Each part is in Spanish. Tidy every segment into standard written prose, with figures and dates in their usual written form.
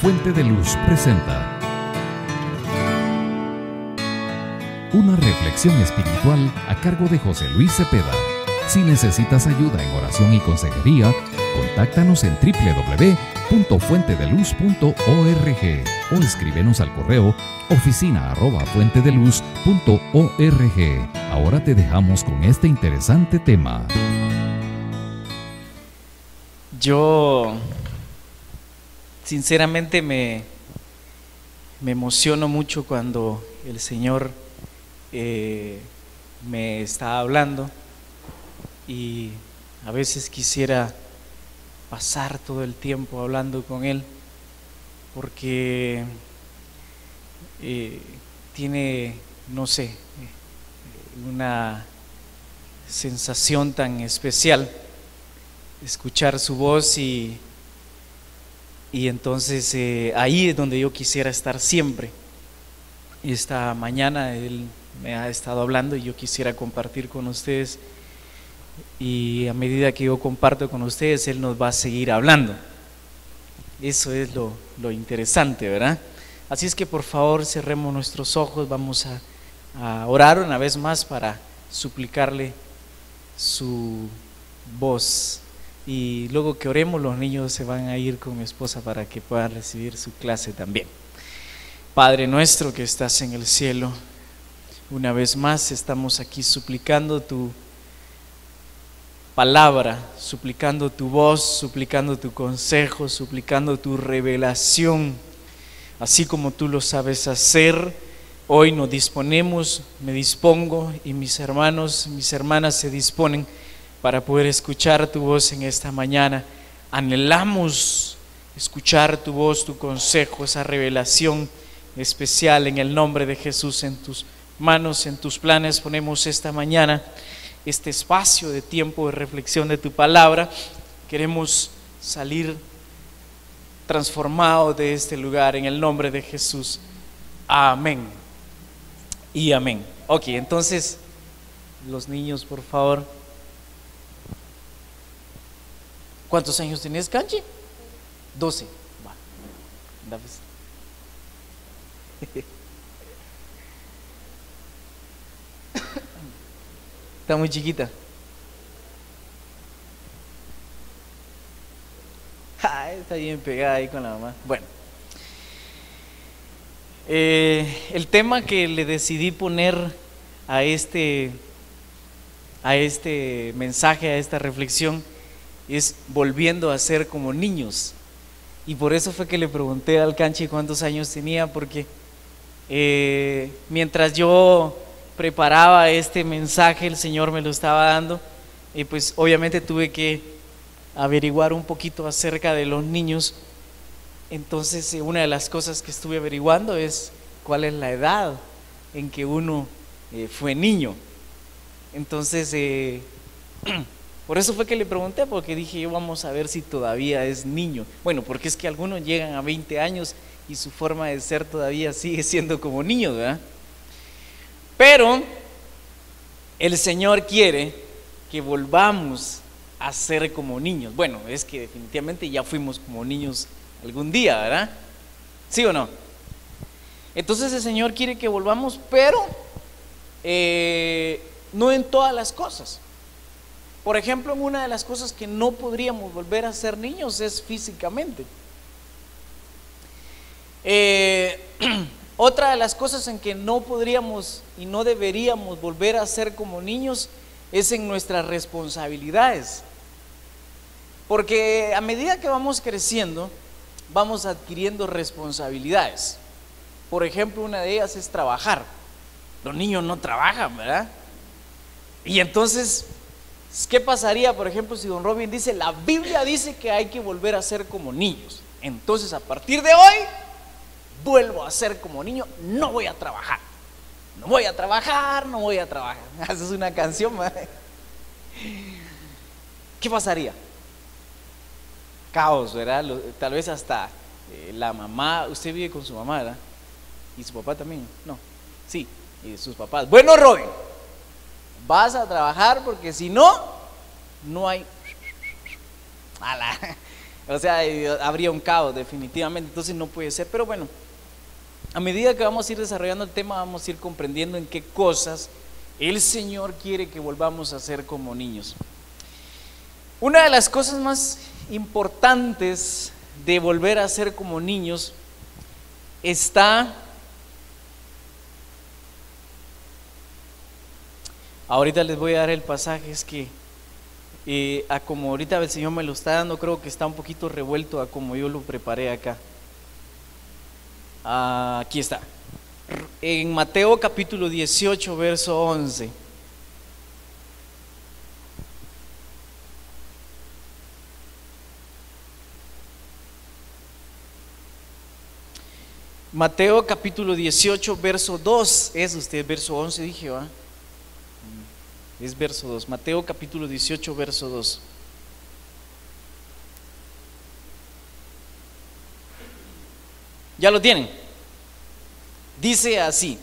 Fuente de Luz presenta una reflexión espiritual a cargo de José Luis Cepeda. Si necesitas ayuda en oración y consejería, contáctanos en www.fuentedeluz.org o escríbenos al correo oficina@fuentedeluz.org. Ahora te dejamos con este interesante tema. Yo sinceramente me emociono mucho cuando el Señor me está hablando, y a veces quisiera pasar todo el tiempo hablando con Él, porque tiene, no sé, una sensación tan especial escuchar su voz, y entonces ahí es donde yo quisiera estar siempre. Esta mañana Él me ha estado hablando y yo quisiera compartir con ustedes, y a medida que yo comparto con ustedes, Él nos va a seguir hablando. Eso es lo interesante, ¿verdad? Así es que por favor cerremos nuestros ojos, vamos a orar una vez más para suplicarle su voz, y luego que oremos los niños se van a ir con mi esposa para que puedan recibir su clase también. Padre nuestro que estás en el cielo, una vez más estamos aquí suplicando tu palabra, suplicando tu voz, suplicando tu consejo, suplicando tu revelación, así como tú lo sabes hacer. Hoy nos disponemos, me dispongo, y mis hermanos, mis hermanas se disponen para poder escuchar tu voz en esta mañana. Anhelamos escuchar tu voz, tu consejo, esa revelación especial. En el nombre de Jesús, en tus manos, en tus planes ponemos esta mañana este espacio de tiempo de reflexión de tu palabra. Queremos salir transformados de este lugar en el nombre de Jesús. Amén y amén. Ok, entonces los niños, por favor. ¿Cuántos años tenés, Canchi? 12. Va. Anda, pues. Está muy chiquita. Está bien pegada ahí con la mamá. Bueno, el tema que le decidí poner a este mensaje, a esta reflexión, es volviendo a ser como niños. Y por eso fue que le pregunté al Canchi cuántos años tenía, porque mientras yo preparaba este mensaje, el Señor me lo estaba dando, y pues obviamente tuve que averiguar un poquito acerca de los niños. Entonces una de las cosas que estuve averiguando es cuál es la edad en que uno fue niño. Entonces por eso fue que le pregunté, porque dije yo, vamos a ver si todavía es niño. Bueno, porque es que algunos llegan a 20 años y su forma de ser todavía sigue siendo como niños, ¿verdad? Pero el Señor quiere que volvamos a ser como niños. Bueno, es que definitivamente ya fuimos como niños algún día, ¿verdad? ¿Sí o no? Entonces el Señor quiere que volvamos, pero no en todas las cosas. Por ejemplo, en una de las cosas que no podríamos volver a ser niños es físicamente. Otra de las cosas en que no podríamos y no deberíamos volver a ser como niños es en nuestras responsabilidades. Porque a medida que vamos creciendo, vamos adquiriendo responsabilidades. Por ejemplo, una de ellas es trabajar. Los niños no trabajan, ¿verdad? Y entonces, ¿qué pasaría, por ejemplo, si don Robin dice, la Biblia dice que hay que volver a ser como niños? Entonces, a partir de hoy, vuelvo a ser como niño, no voy a trabajar. No voy a trabajar, no voy a trabajar. Esa es una canción, ¿verdad? ¿Qué pasaría? Caos, ¿verdad? Tal vez hasta la mamá, usted vive con su mamá, ¿verdad? Y su papá también, no, sí, y sus papás. Bueno, Robin, vas a trabajar porque si no, no hay. O sea, habría un caos definitivamente, entonces no puede ser. Pero bueno, a medida que vamos a ir desarrollando el tema, vamos a ir comprendiendo en qué cosas el Señor quiere que volvamos a ser como niños. Una de las cosas más importantes de volver a ser como niños está, ahorita les voy a dar el pasaje, es que a como ahorita el Señor me lo está dando, creo que está un poquito revuelto a como yo lo preparé acá. Aquí está, en Mateo capítulo 18, verso 11. Mateo capítulo 18, verso 2, es usted, verso 11 dije, ¿va? Es verso 2, Mateo capítulo 18, verso 2. ¿Ya lo tienen? Dice así: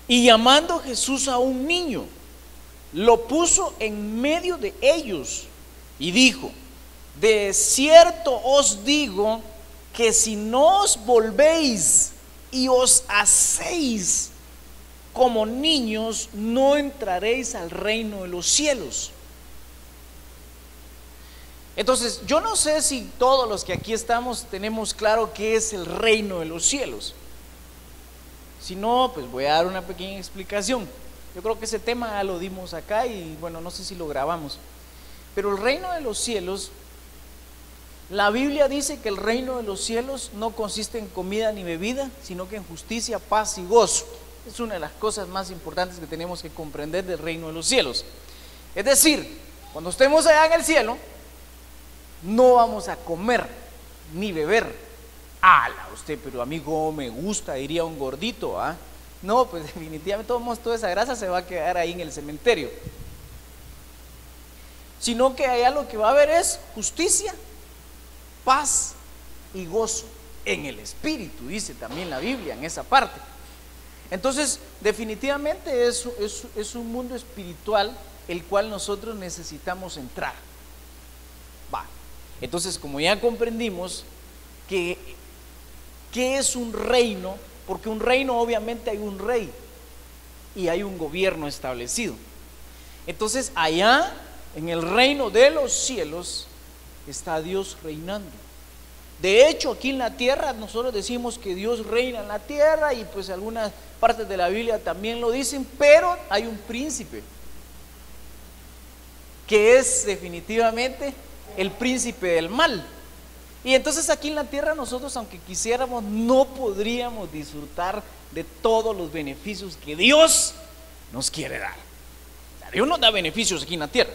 y llamando Jesús a un niño, lo puso en medio de ellos y dijo: de cierto os digo que si no os volvéis y os hacéis como niños, no entraréis al reino de los cielos. Entonces, yo no sé si todos los que aquí estamos tenemos claro qué es el reino de los cielos. Si no, pues voy a dar una pequeña explicación. Yo creo que ese tema ya lo dimos acá y bueno, no sé si lo grabamos. Pero el reino de los cielos, la Biblia dice que el reino de los cielos no consiste en comida ni bebida, sino que en justicia, paz y gozo. Es una de las cosas más importantes que tenemos que comprender del reino de los cielos. Es decir, cuando estemos allá en el cielo, no vamos a comer ni beber. ¡Hala! Usted, pero a mí como me gusta, diría un gordito, ¿ah? No, pues definitivamente toda esa grasa se va a quedar ahí en el cementerio. Sino que allá lo que va a haber es justicia, paz y gozo en el espíritu, dice también la Biblia en esa parte. Entonces, definitivamente es un mundo espiritual el cual nosotros necesitamos entrar. Va. Entonces, como ya comprendimos que ¿qué es un reino? Porque un reino obviamente hay un rey y hay un gobierno establecido. Entonces, allá en el reino de los cielos está Dios reinando. De hecho, aquí en la tierra nosotros decimos que Dios reina en la tierra y pues algunas partes de la Biblia también lo dicen, pero hay un príncipe que es definitivamente el príncipe del mal. Y entonces aquí en la tierra nosotros, aunque quisiéramos, no podríamos disfrutar de todos los beneficios que Dios nos quiere dar. O sea, Dios nos da beneficios aquí en la tierra,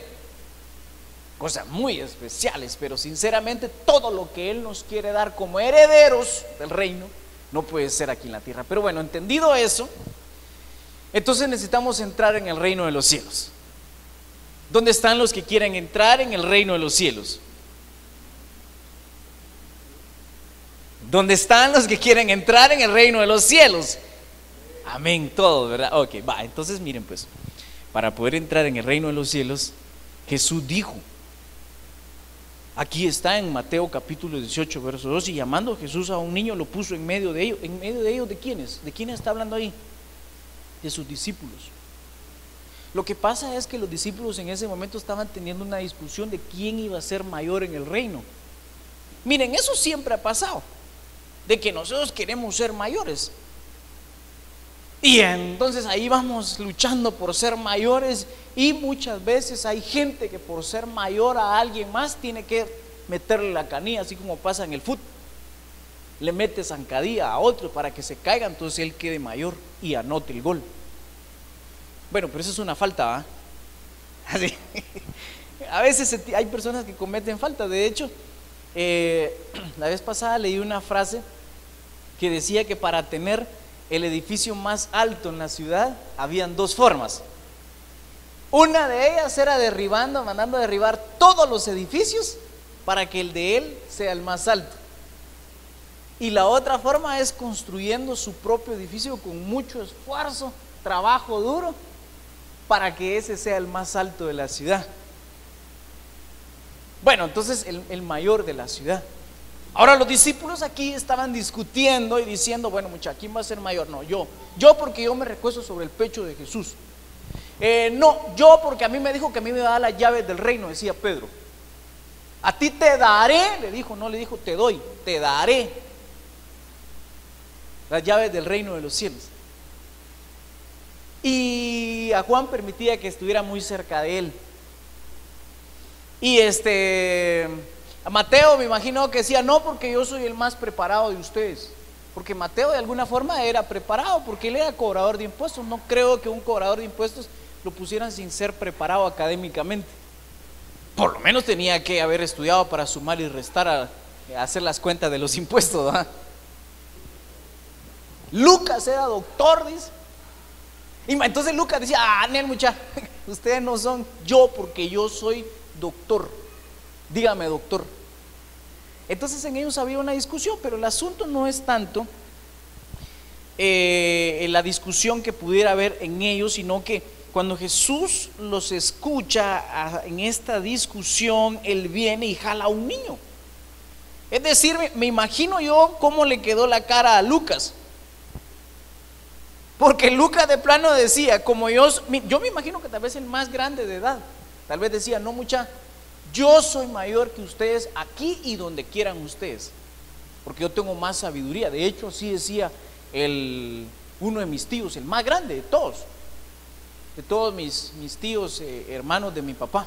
cosas muy especiales, pero sinceramente todo lo que Él nos quiere dar como herederos del reino no puede ser aquí en la tierra. Pero bueno, entendido eso, entonces necesitamos entrar en el reino de los cielos. ¿Dónde están los que quieren entrar en el reino de los cielos? ¿Dónde están los que quieren entrar en el reino de los cielos? Amén, todos, ¿verdad? Ok, va, entonces miren pues, para poder entrar en el reino de los cielos, Jesús dijo, aquí está en Mateo capítulo 18, verso 2, y llamando a Jesús a un niño lo puso en medio de ellos. ¿En medio de ellos de quiénes? ¿De quiénes está hablando ahí? De sus discípulos. Lo que pasa es que los discípulos en ese momento estaban teniendo una discusión de quién iba a ser mayor en el reino. Miren, eso siempre ha pasado, de que nosotros queremos ser mayores. Y entonces ahí vamos luchando por ser mayores y muchas veces hay gente que por ser mayor a alguien más tiene que meterle la canilla, así como pasa en el fútbol. Le mete zancadilla a otro para que se caiga, entonces él quede mayor y anote el gol. Bueno, pero eso es una falta, ¿ah? Así. A veces hay personas que cometen falta. De hecho, la vez pasada leí una frase que decía que para tener el edificio más alto en la ciudad habían dos formas. Una de ellas era mandando a derribar todos los edificios para que el de él sea el más alto. Y la otra forma es construyendo su propio edificio con mucho esfuerzo, trabajo duro, para que ese sea el más alto de la ciudad. Bueno, entonces el mayor de la ciudad. Ahora los discípulos aquí estaban discutiendo y diciendo, bueno, muchachos, ¿quién va a ser mayor? No, yo porque yo me recuesto sobre el pecho de Jesús. No, yo porque a mí me dijo que a mí me va a dar las llaves del reino, decía Pedro. A ti te daré, le dijo, no le dijo te doy, te daré las llaves del reino de los cielos. Y a Juan permitía que estuviera muy cerca de él. Y a Mateo me imagino que decía, no, porque yo soy el más preparado de ustedes. Porque Mateo de alguna forma era preparado, porque él era cobrador de impuestos. No creo que un cobrador de impuestos lo pusieran sin ser preparado académicamente. Por lo menos tenía que haber estudiado para sumar y restar, a hacer las cuentas de los impuestos, ¿verdad? Lucas era doctor, dice. Y entonces Lucas decía, Nel, muchacha, ustedes no son yo, porque yo soy doctor. Dígame, doctor. Entonces en ellos había una discusión, pero el asunto no es tanto la discusión que pudiera haber en ellos, sino que cuando Jesús los escucha en esta discusión, Él viene y jala a un niño. Es decir, me imagino yo cómo le quedó la cara a Lucas. Porque Lucas de plano decía, como yo me imagino que tal vez el más grande de edad, tal vez decía, no, mucha, yo soy mayor que ustedes aquí y donde quieran ustedes, porque yo tengo más sabiduría. De hecho, así decía uno de mis tíos, el más grande de todos mis tíos, hermanos de mi papá.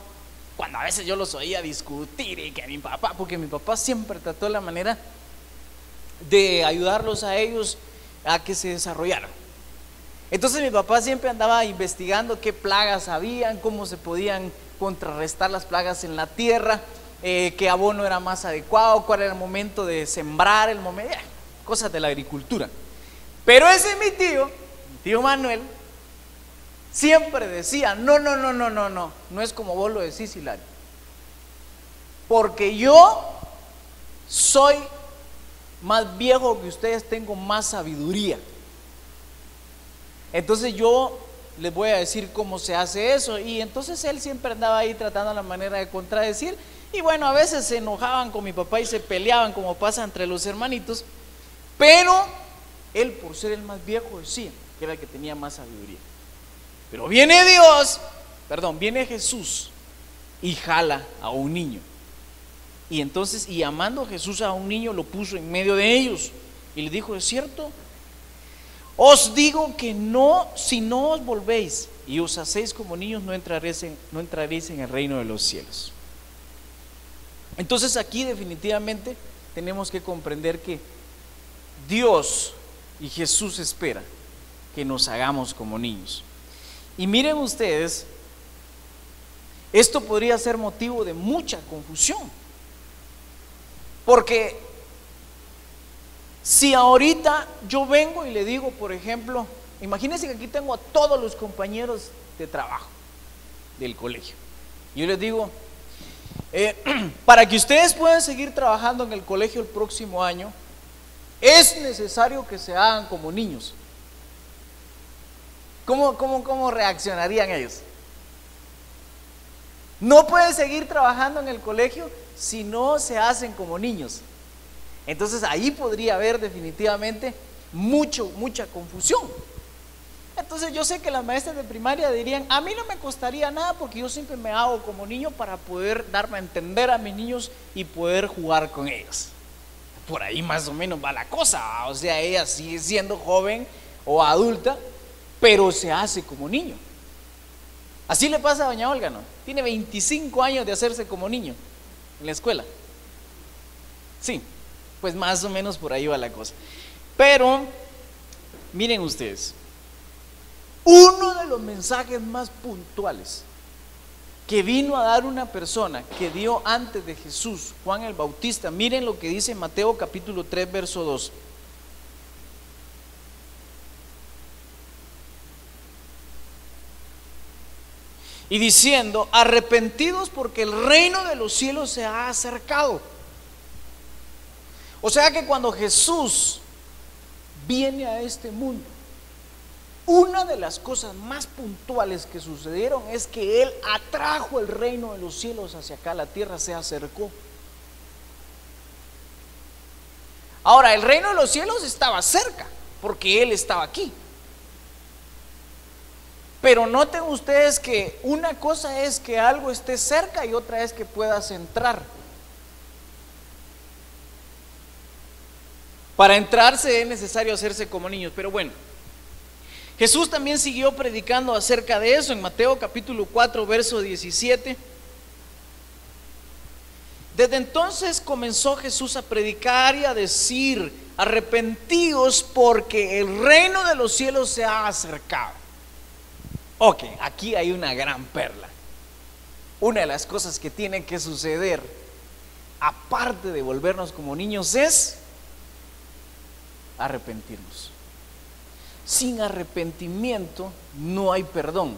Cuando a veces yo los oía discutir y que mi papá, porque mi papá siempre trató la manera de ayudarlos a ellos a que se desarrollaran. Entonces mi papá siempre andaba investigando qué plagas habían, cómo se podían contrarrestar las plagas en la tierra, qué abono era más adecuado, cuál era el momento de sembrar, cosas de la agricultura. Pero ese mi tío Manuel, siempre decía, no es como vos lo decís, Hilario, porque yo soy más viejo que ustedes, tengo más sabiduría. Entonces yo les voy a decir cómo se hace eso. Y entonces él siempre andaba ahí tratando la manera de contradecir. Y bueno, a veces se enojaban con mi papá y se peleaban, como pasa entre los hermanitos. Pero él, por ser el más viejo, decía que era el que tenía más sabiduría. Pero viene Jesús y jala a un niño. Y entonces, y amando Jesús a un niño, lo puso en medio de ellos. Y le dijo, ¿es cierto? Os digo que no, si no os volvéis y os hacéis como niños, no entraréis en el reino de los cielos. Entonces aquí definitivamente tenemos que comprender que Dios y Jesús espera que nos hagamos como niños. Y miren ustedes, esto podría ser motivo de mucha confusión, porque si ahorita yo vengo y le digo, por ejemplo, imagínense que aquí tengo a todos los compañeros de trabajo del colegio. Yo les digo, para que ustedes puedan seguir trabajando en el colegio el próximo año, es necesario que se hagan como niños. ¿Cómo reaccionarían ellos? No pueden seguir trabajando en el colegio si no se hacen como niños. Entonces ahí podría haber definitivamente mucha confusión. Entonces yo sé que las maestras de primaria dirían, a mí no me costaría nada porque yo siempre me hago como niño para poder darme a entender a mis niños y poder jugar con ellos. Por ahí más o menos va la cosa, o sea, ella sigue siendo joven o adulta, pero se hace como niño. Así le pasa a doña Olga, ¿no? Tiene 25 años de hacerse como niño en la escuela. Sí, pues más o menos por ahí va la cosa. Pero miren ustedes, uno de los mensajes más puntuales que vino a dar una persona que dio antes de Jesús, Juan el Bautista, miren lo que dice Mateo capítulo 3 verso 2. Y diciendo, arrepentidos porque el reino de los cielos se ha acercado. O sea que cuando Jesús viene a este mundo, Una de las cosas más puntuales que sucedieron es que Él atrajo el reino de los cielos hacia acá, la tierra se acercó. Ahora, el reino de los cielos estaba cerca, porque Él estaba aquí. Pero noten ustedes que una cosa es que algo esté cerca y otra es que puedas entrar. Para entrarse es necesario hacerse como niños, pero bueno. Jesús también siguió predicando acerca de eso en Mateo capítulo 4, verso 17. Desde entonces comenzó Jesús a predicar y a decir: arrepentíos porque el reino de los cielos se ha acercado. Ok, aquí hay una gran perla. Una de las cosas que tiene que suceder, aparte de volvernos como niños, es arrepentirnos. Sin arrepentimiento no hay perdón.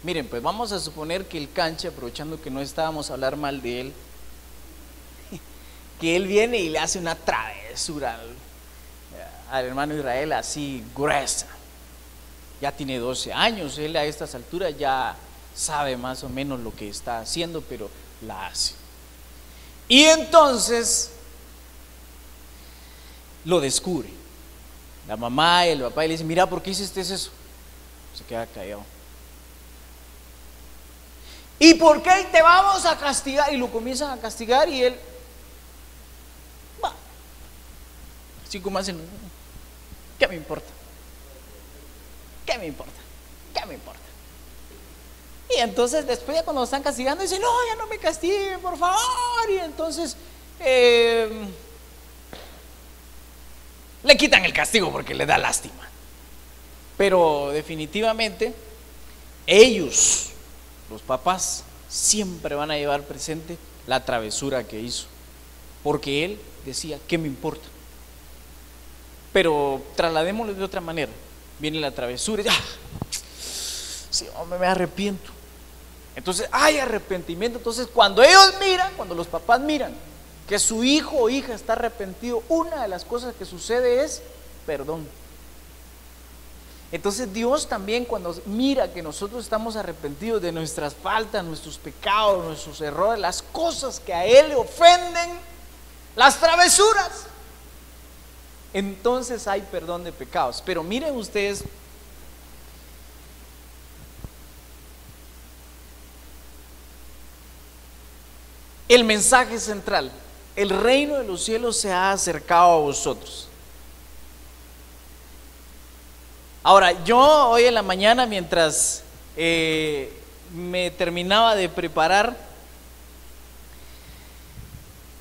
Miren, pues vamos a suponer que el Canche, aprovechando que no estábamos a hablar mal de él, que él viene y le hace una travesura al hermano Israel así gruesa. Ya tiene 12 años, él a estas alturas ya sabe más o menos lo que está haciendo, pero la hace. Y entonces lo descubre. La mamá y el papá y le dicen: mira, ¿por qué hiciste eso? Se queda callado. ¿Y por qué te vamos a castigar? Y lo comienzan a castigar y él va. Así como hacen: ¿qué me importa? ¿Qué me importa? ¿Qué me importa? Y entonces después ya cuando lo están castigando dicen: no, ya no me castiguen, por favor. Y entonces le quitan el castigo porque le da lástima. Pero definitivamente ellos, los papás, siempre van a llevar presente la travesura que hizo, porque él decía: ¿qué me importa? Pero trasladémoslo de otra manera. Viene la travesura y sí, hombre, me arrepiento. Entonces hay arrepentimiento. Entonces cuando ellos miran, cuando los papás miran que su hijo o hija está arrepentido, una de las cosas que sucede es perdón. Entonces Dios también, cuando mira que nosotros estamos arrepentidos de nuestras faltas, nuestros pecados, nuestros errores, las cosas que a Él le ofenden, las travesuras, entonces hay perdón de pecados. Pero miren ustedes, el mensaje central: el reino de los cielos se ha acercado a vosotros. Ahora, yo hoy en la mañana, mientras me terminaba de preparar,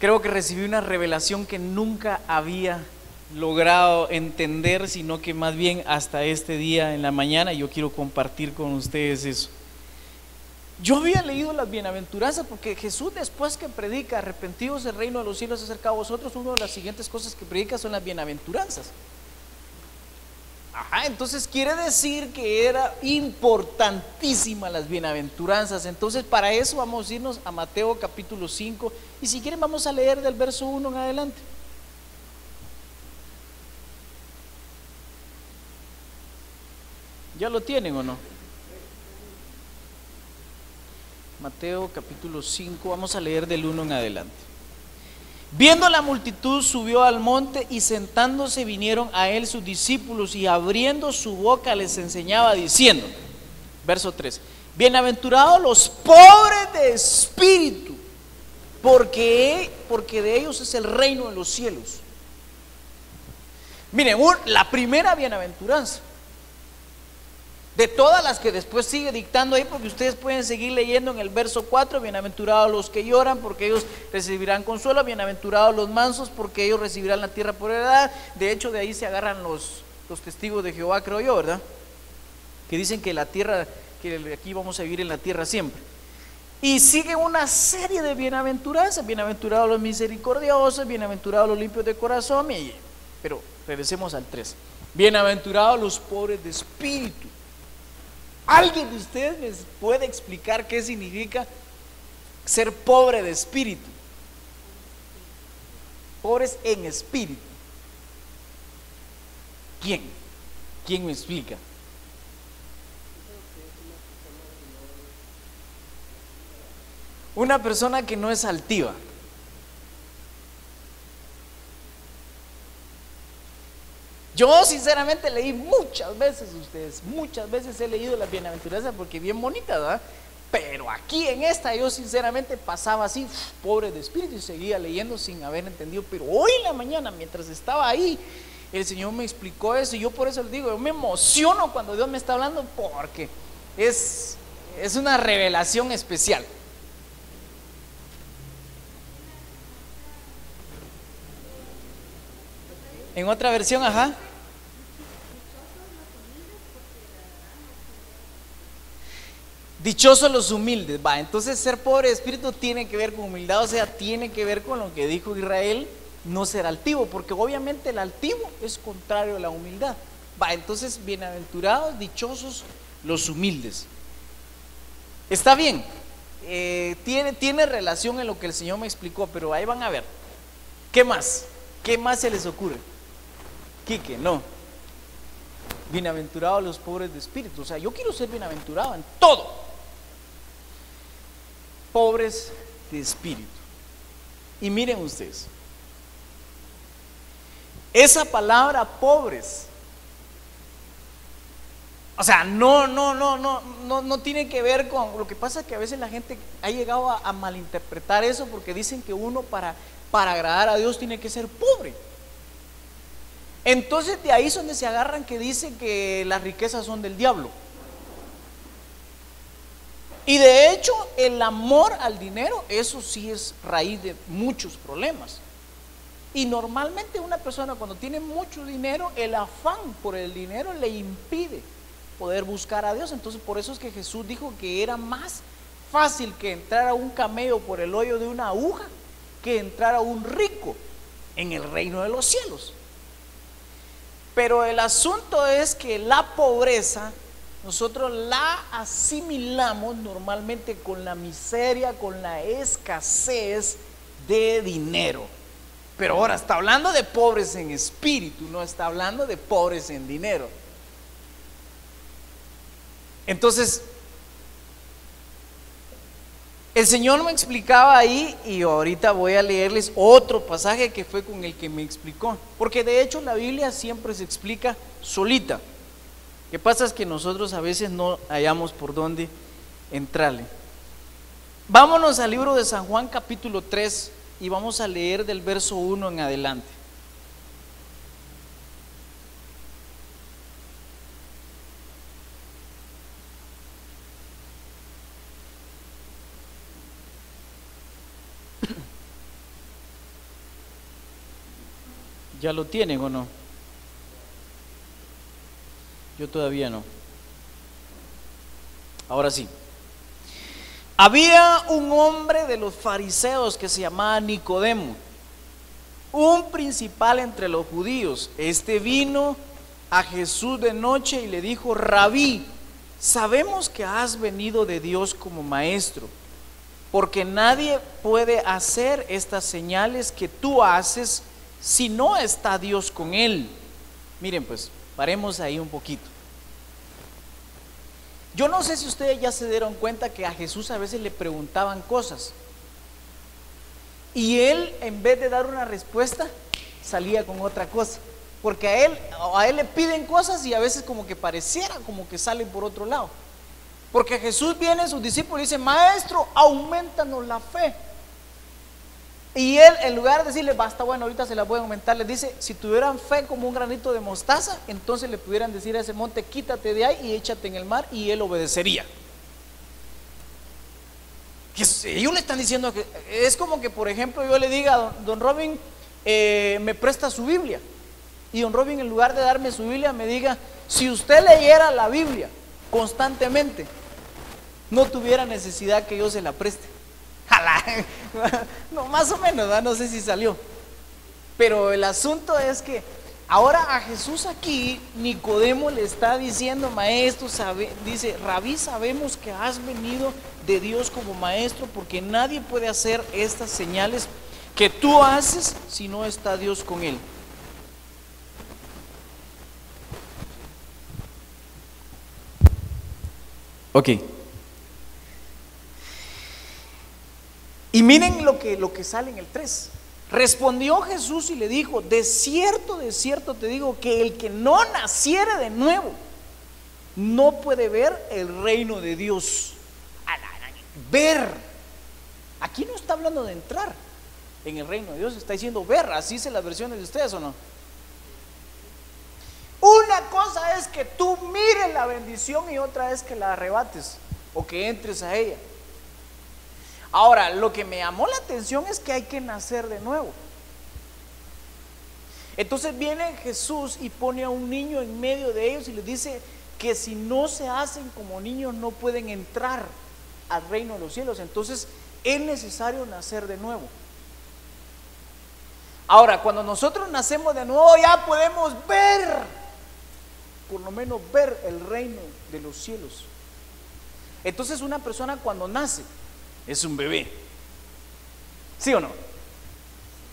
creo que recibí una revelación que nunca había logrado entender, sino que más bien hasta este día en la mañana yo quiero compartir con ustedes eso. Yo había leído las bienaventuranzas porque Jesús, después que predica: arrepentidos, el reino de los cielos se ha acercado a vosotros, una de las siguientes cosas que predica son las bienaventuranzas. Entonces quiere decir que era importantísima las bienaventuranzas. Entonces para eso vamos a irnos a Mateo capítulo 5 y si quieren vamos a leer del verso 1 en adelante. ¿Ya lo tienen o no? Mateo capítulo 5, vamos a leer del 1 en adelante. Viendo la multitud, subió al monte y sentándose vinieron a él sus discípulos y abriendo su boca les enseñaba diciendo, verso 3: bienaventurados los pobres de espíritu, porque de ellos es el reino de los cielos. Miren, la primera bienaventuranza, de todas las que después sigue dictando ahí, porque ustedes pueden seguir leyendo en el verso 4: bienaventurados los que lloran, porque ellos recibirán consuelo; bienaventurados los mansos, porque ellos recibirán la tierra por heredad. De hecho, de ahí se agarran los testigos de Jehová, creo yo, ¿verdad? Que dicen que la tierra, que aquí vamos a vivir en la tierra siempre. Y sigue una serie de bienaventuranzas: bienaventurados los misericordiosos, bienaventurados los limpios de corazón. Pero regresemos al 3: bienaventurados los pobres de espíritu. ¿Alguien de ustedes les puede explicar qué significa ser pobre de espíritu? Pobres en espíritu. ¿Quién? ¿Quién me explica? Una persona que no es altiva. Yo sinceramente leí muchas veces, muchas veces he leído las bienaventuranzas porque bien bonitas, ¿verdad? Pero aquí en esta yo sinceramente pasaba así, pobre de espíritu, y seguía leyendo sin haber entendido. Pero hoy en la mañana, mientras estaba ahí, el Señor me explicó eso, y yo por eso les digo, yo me emociono cuando Dios me está hablando, porque es una revelación especial. En otra versión, ajá. Dichosos los humildes, va. Entonces ser pobre de espíritu tiene que ver con humildad, o sea, tiene que ver con lo que dijo Israel, no ser altivo, porque obviamente el altivo es contrario a la humildad. Va, entonces bienaventurados, dichosos los humildes. Está bien, tiene relación en lo que el Señor me explicó, pero ahí van a ver. ¿Qué más? ¿Qué más se les ocurre? Quique, no. Bienaventurados los pobres de espíritu, o sea, yo quiero ser bienaventurado en todo. Pobres de espíritu. Y miren ustedes, esa palabra pobres, o sea, no tiene que ver con, lo que pasa es que a veces la gente ha llegado a malinterpretar eso, porque dicen que uno para agradar a Dios tiene que ser pobre. Entonces de ahí es donde se agarran, que dicen que las riquezas son del diablo. Y de hecho el amor al dinero, eso sí es raíz de muchos problemas. Y normalmente una persona cuando tiene mucho dinero, el afán por el dinero le impide poder buscar a Dios. Entonces por eso es que Jesús dijo que era más fácil que entrar a un camello por el hoyo de una aguja que entrar a un rico en el reino de los cielos. Pero el asunto es que la pobreza nosotros la asimilamos normalmente con la miseria, con la escasez de dinero. Pero ahora está hablando de pobres en espíritu, no está hablando de pobres en dinero. Entonces, el Señor me explicaba ahí, y ahorita voy a leerles otro pasaje que fue con el que me explicó, porque de hecho la Biblia siempre se explica solita. Lo que pasa es que nosotros a veces no hallamos por dónde entrarle. Vámonos al libro de San Juan capítulo 3 y vamos a leer del verso 1 en adelante. ¿Ya lo tienen o no? Yo todavía no. Ahora sí. Había un hombre de los fariseos que se llamaba Nicodemo, un principal entre los judíos. Este vino a Jesús de noche y le dijo: Rabí, sabemos que has venido de Dios como maestro, porque nadie puede hacer estas señales que tú haces si no está Dios con él. Miren, pues paremos ahí un poquito. Yo no sé si ustedes ya se dieron cuenta que a Jesús a veces le preguntaban cosas y él, en vez de dar una respuesta, salía con otra cosa, porque a él le piden cosas y a veces como que pareciera como que salen por otro lado. Porque Jesús viene a sus discípulos y dice: Maestro, aumentanos la fe. Y él, en lugar de decirle: basta, bueno, ahorita se la voy a aumentar, les dice: si tuvieran fe como un granito de mostaza, entonces le pudieran decir a ese monte: quítate de ahí y échate en el mar, y él obedecería. Ellos le están diciendo que es como que, por ejemplo, yo le diga: don Robin, me presta su Biblia, y don Robin, en lugar de darme su Biblia, me diga: si usted leyera la Biblia constantemente, no tuviera necesidad que yo se la preste. No, más o menos, ¿verdad? No sé si salió. Pero el asunto es que ahora a Jesús aquí Nicodemo le está diciendo: Maestro, dice: Rabí, sabemos que has venido de Dios como maestro, porque nadie puede hacer estas señales que tú haces si no está Dios con él. Ok. Y miren lo que sale en el 3. Respondió Jesús y le dijo: de cierto te digo que el que no naciere de nuevo no puede ver el reino de Dios. Ver. Aquí no está hablando de entrar en el reino de Dios, está diciendo ver. Así dice las versiones de ustedes, ¿o no? Una cosa es que tú mires la bendición y otra es que la arrebates o que entres a ella. Ahora, lo que me llamó la atención es que hay que nacer de nuevo. Entonces viene Jesús y pone a un niño en medio de ellos y les dice que si no se hacen como niños no pueden entrar al reino de los cielos. Entonces es necesario nacer de nuevo. Ahora, cuando nosotros nacemos de nuevo ya podemos ver, por lo menos ver el reino de los cielos. Entonces una persona cuando nace es un bebé, ¿sí o no?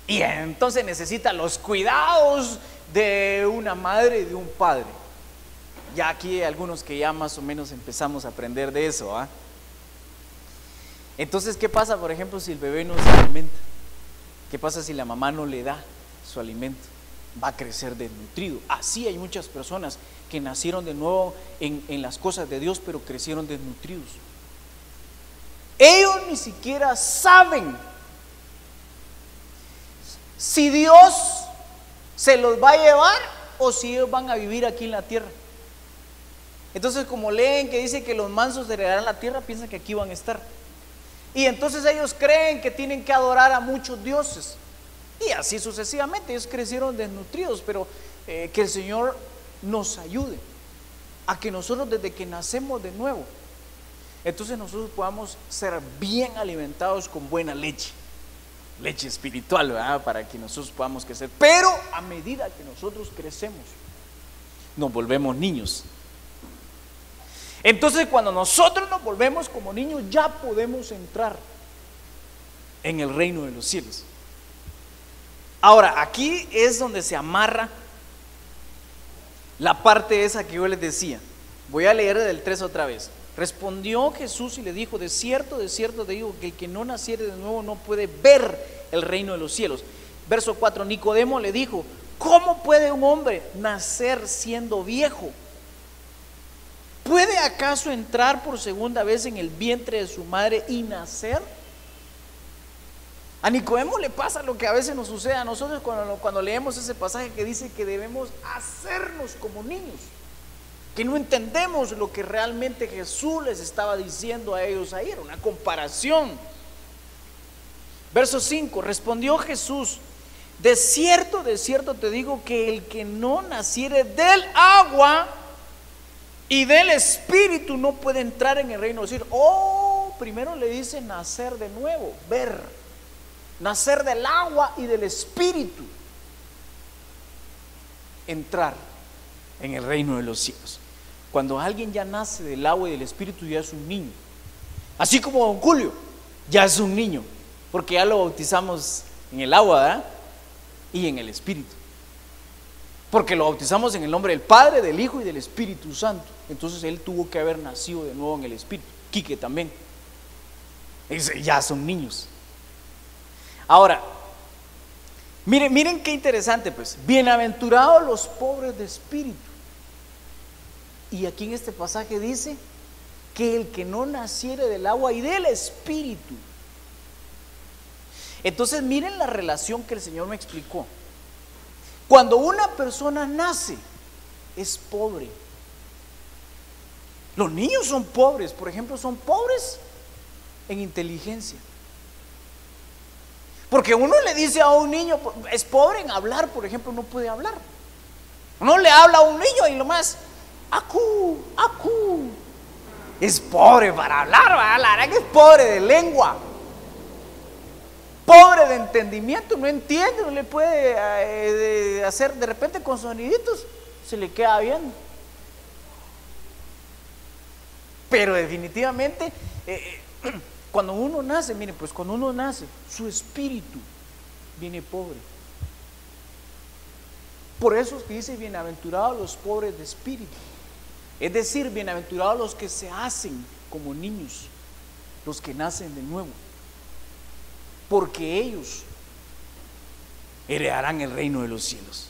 Y entonces necesita los cuidados de una madre y de un padre. Ya aquí hay algunos que ya más o menos empezamos a aprender de eso, ¿ah? Entonces, ¿qué pasa, por ejemplo, si el bebé no se alimenta? ¿Qué pasa si la mamá no le da su alimento? Va a crecer desnutrido. Así hay muchas personas que nacieron de nuevo en las cosas de Dios, pero crecieron desnutridos. Ellos ni siquiera saben si Dios se los va a llevar o si ellos van a vivir aquí en la tierra. Entonces, como leen que dice que los mansos heredarán la tierra, piensan que aquí van a estar. Y entonces ellos creen que tienen que adorar a muchos dioses. Y así sucesivamente, ellos crecieron desnutridos, pero que el Señor nos ayude a que nosotros desde que nacemos de nuevo, entonces nosotros podamos ser bien alimentados con buena leche espiritual, ¿verdad? Para que nosotros podamos crecer. Pero a medida que nosotros crecemos, nos volvemos niños. Entonces cuando nosotros nos volvemos como niños, ya podemos entrar en el reino de los cielos. Ahora, aquí es donde se amarra la parte esa que yo les decía. Voy a leer del 3 otra vez. Respondió Jesús y le dijo: de cierto te digo que el que no naciere de nuevo no puede ver el reino de los cielos. Verso 4, Nicodemo le dijo: ¿cómo puede un hombre nacer siendo viejo? ¿Puede acaso entrar por segunda vez en el vientre de su madre y nacer? A Nicodemo le pasa lo que a veces nos sucede a nosotros cuando leemos ese pasaje que dice que debemos hacernos como niños, que no entendemos lo que realmente Jesús les estaba diciendo a ellos ahí. Era una comparación. Verso 5, respondió Jesús: de cierto te digo que el que no naciere del agua y del Espíritu no puede entrar en el reino de los cielos. Primero le dice nacer de nuevo, ver, nacer del agua y del Espíritu, entrar en el reino de los cielos. Cuando alguien ya nace del agua y del Espíritu, ya es un niño. Así como don Julio ya es un niño, porque ya lo bautizamos en el agua, ¿verdad? Y en el Espíritu, porque lo bautizamos en el nombre del Padre, del Hijo y del Espíritu Santo. Entonces él tuvo que haber nacido de nuevo en el Espíritu. Quique también. Ya son niños. Ahora, miren qué interesante, pues. Bienaventurados los pobres de espíritu. Y aquí en este pasaje dice que el que no naciere del agua y del Espíritu. Entonces miren la relación que el Señor me explicó. Cuando una persona nace, es pobre. Los niños son pobres, por ejemplo, son pobres en inteligencia. Porque uno le dice a un niño, es pobre en hablar, por ejemplo, no puede hablar. Uno le habla a un niño y lo más, acú. Es pobre para hablar, ¿verdad? La verdad que es pobre de lengua. Pobre de entendimiento, no entiende, no le puede hacer de repente con soniditos, se le queda viendo. Pero definitivamente, cuando uno nace, mire, pues cuando uno nace, su espíritu viene pobre. Por eso es que dice: bienaventurados los pobres de espíritu. Es decir, bienaventurados los que se hacen como niños, los que nacen de nuevo, porque ellos heredarán el reino de los cielos.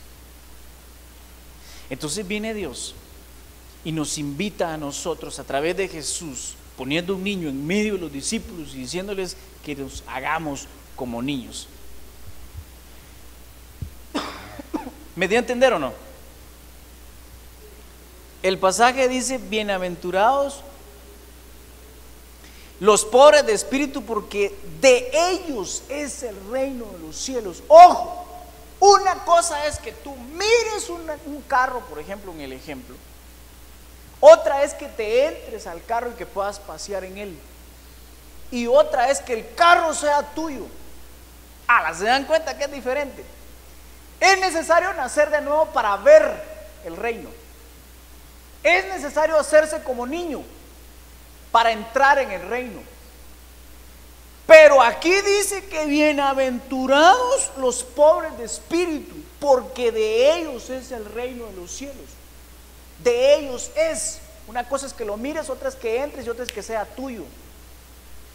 Entonces viene Dios y nos invita a nosotros a través de Jesús, poniendo un niño en medio de los discípulos y diciéndoles que nos hagamos como niños. ¿Me dio a entender o no? El pasaje dice: bienaventurados los pobres de espíritu, porque de ellos es el reino de los cielos. Ojo, una cosa es que tú mires un carro, por ejemplo, en el ejemplo. Otra es que te entres al carro y que puedas pasear en él. Y otra es que el carro sea tuyo. ¿Se dan cuenta que es diferente? Es necesario nacer de nuevo para ver el reino. Es necesario hacerse como niño para entrar en el reino. Pero aquí dice que bienaventurados los pobres de espíritu, porque de ellos es el reino de los cielos. De ellos es. Una cosa es que lo mires, otra es que entres y otra es que sea tuyo.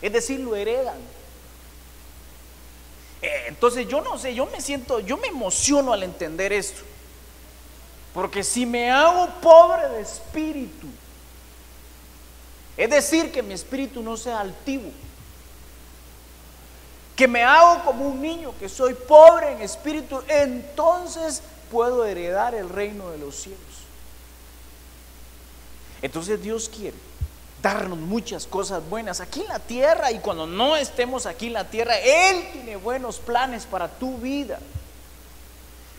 Es decir, lo heredan. Entonces yo no sé, yo me emociono al entender esto. Porque si me hago pobre de espíritu, es decir, que mi espíritu no sea altivo, que me hago como un niño, que soy pobre en espíritu, entonces puedo heredar el reino de los cielos. Entonces Dios quiere darnos muchas cosas buenas aquí en la tierra, y cuando no estemos aquí en la tierra, Él tiene buenos planes para tu vida.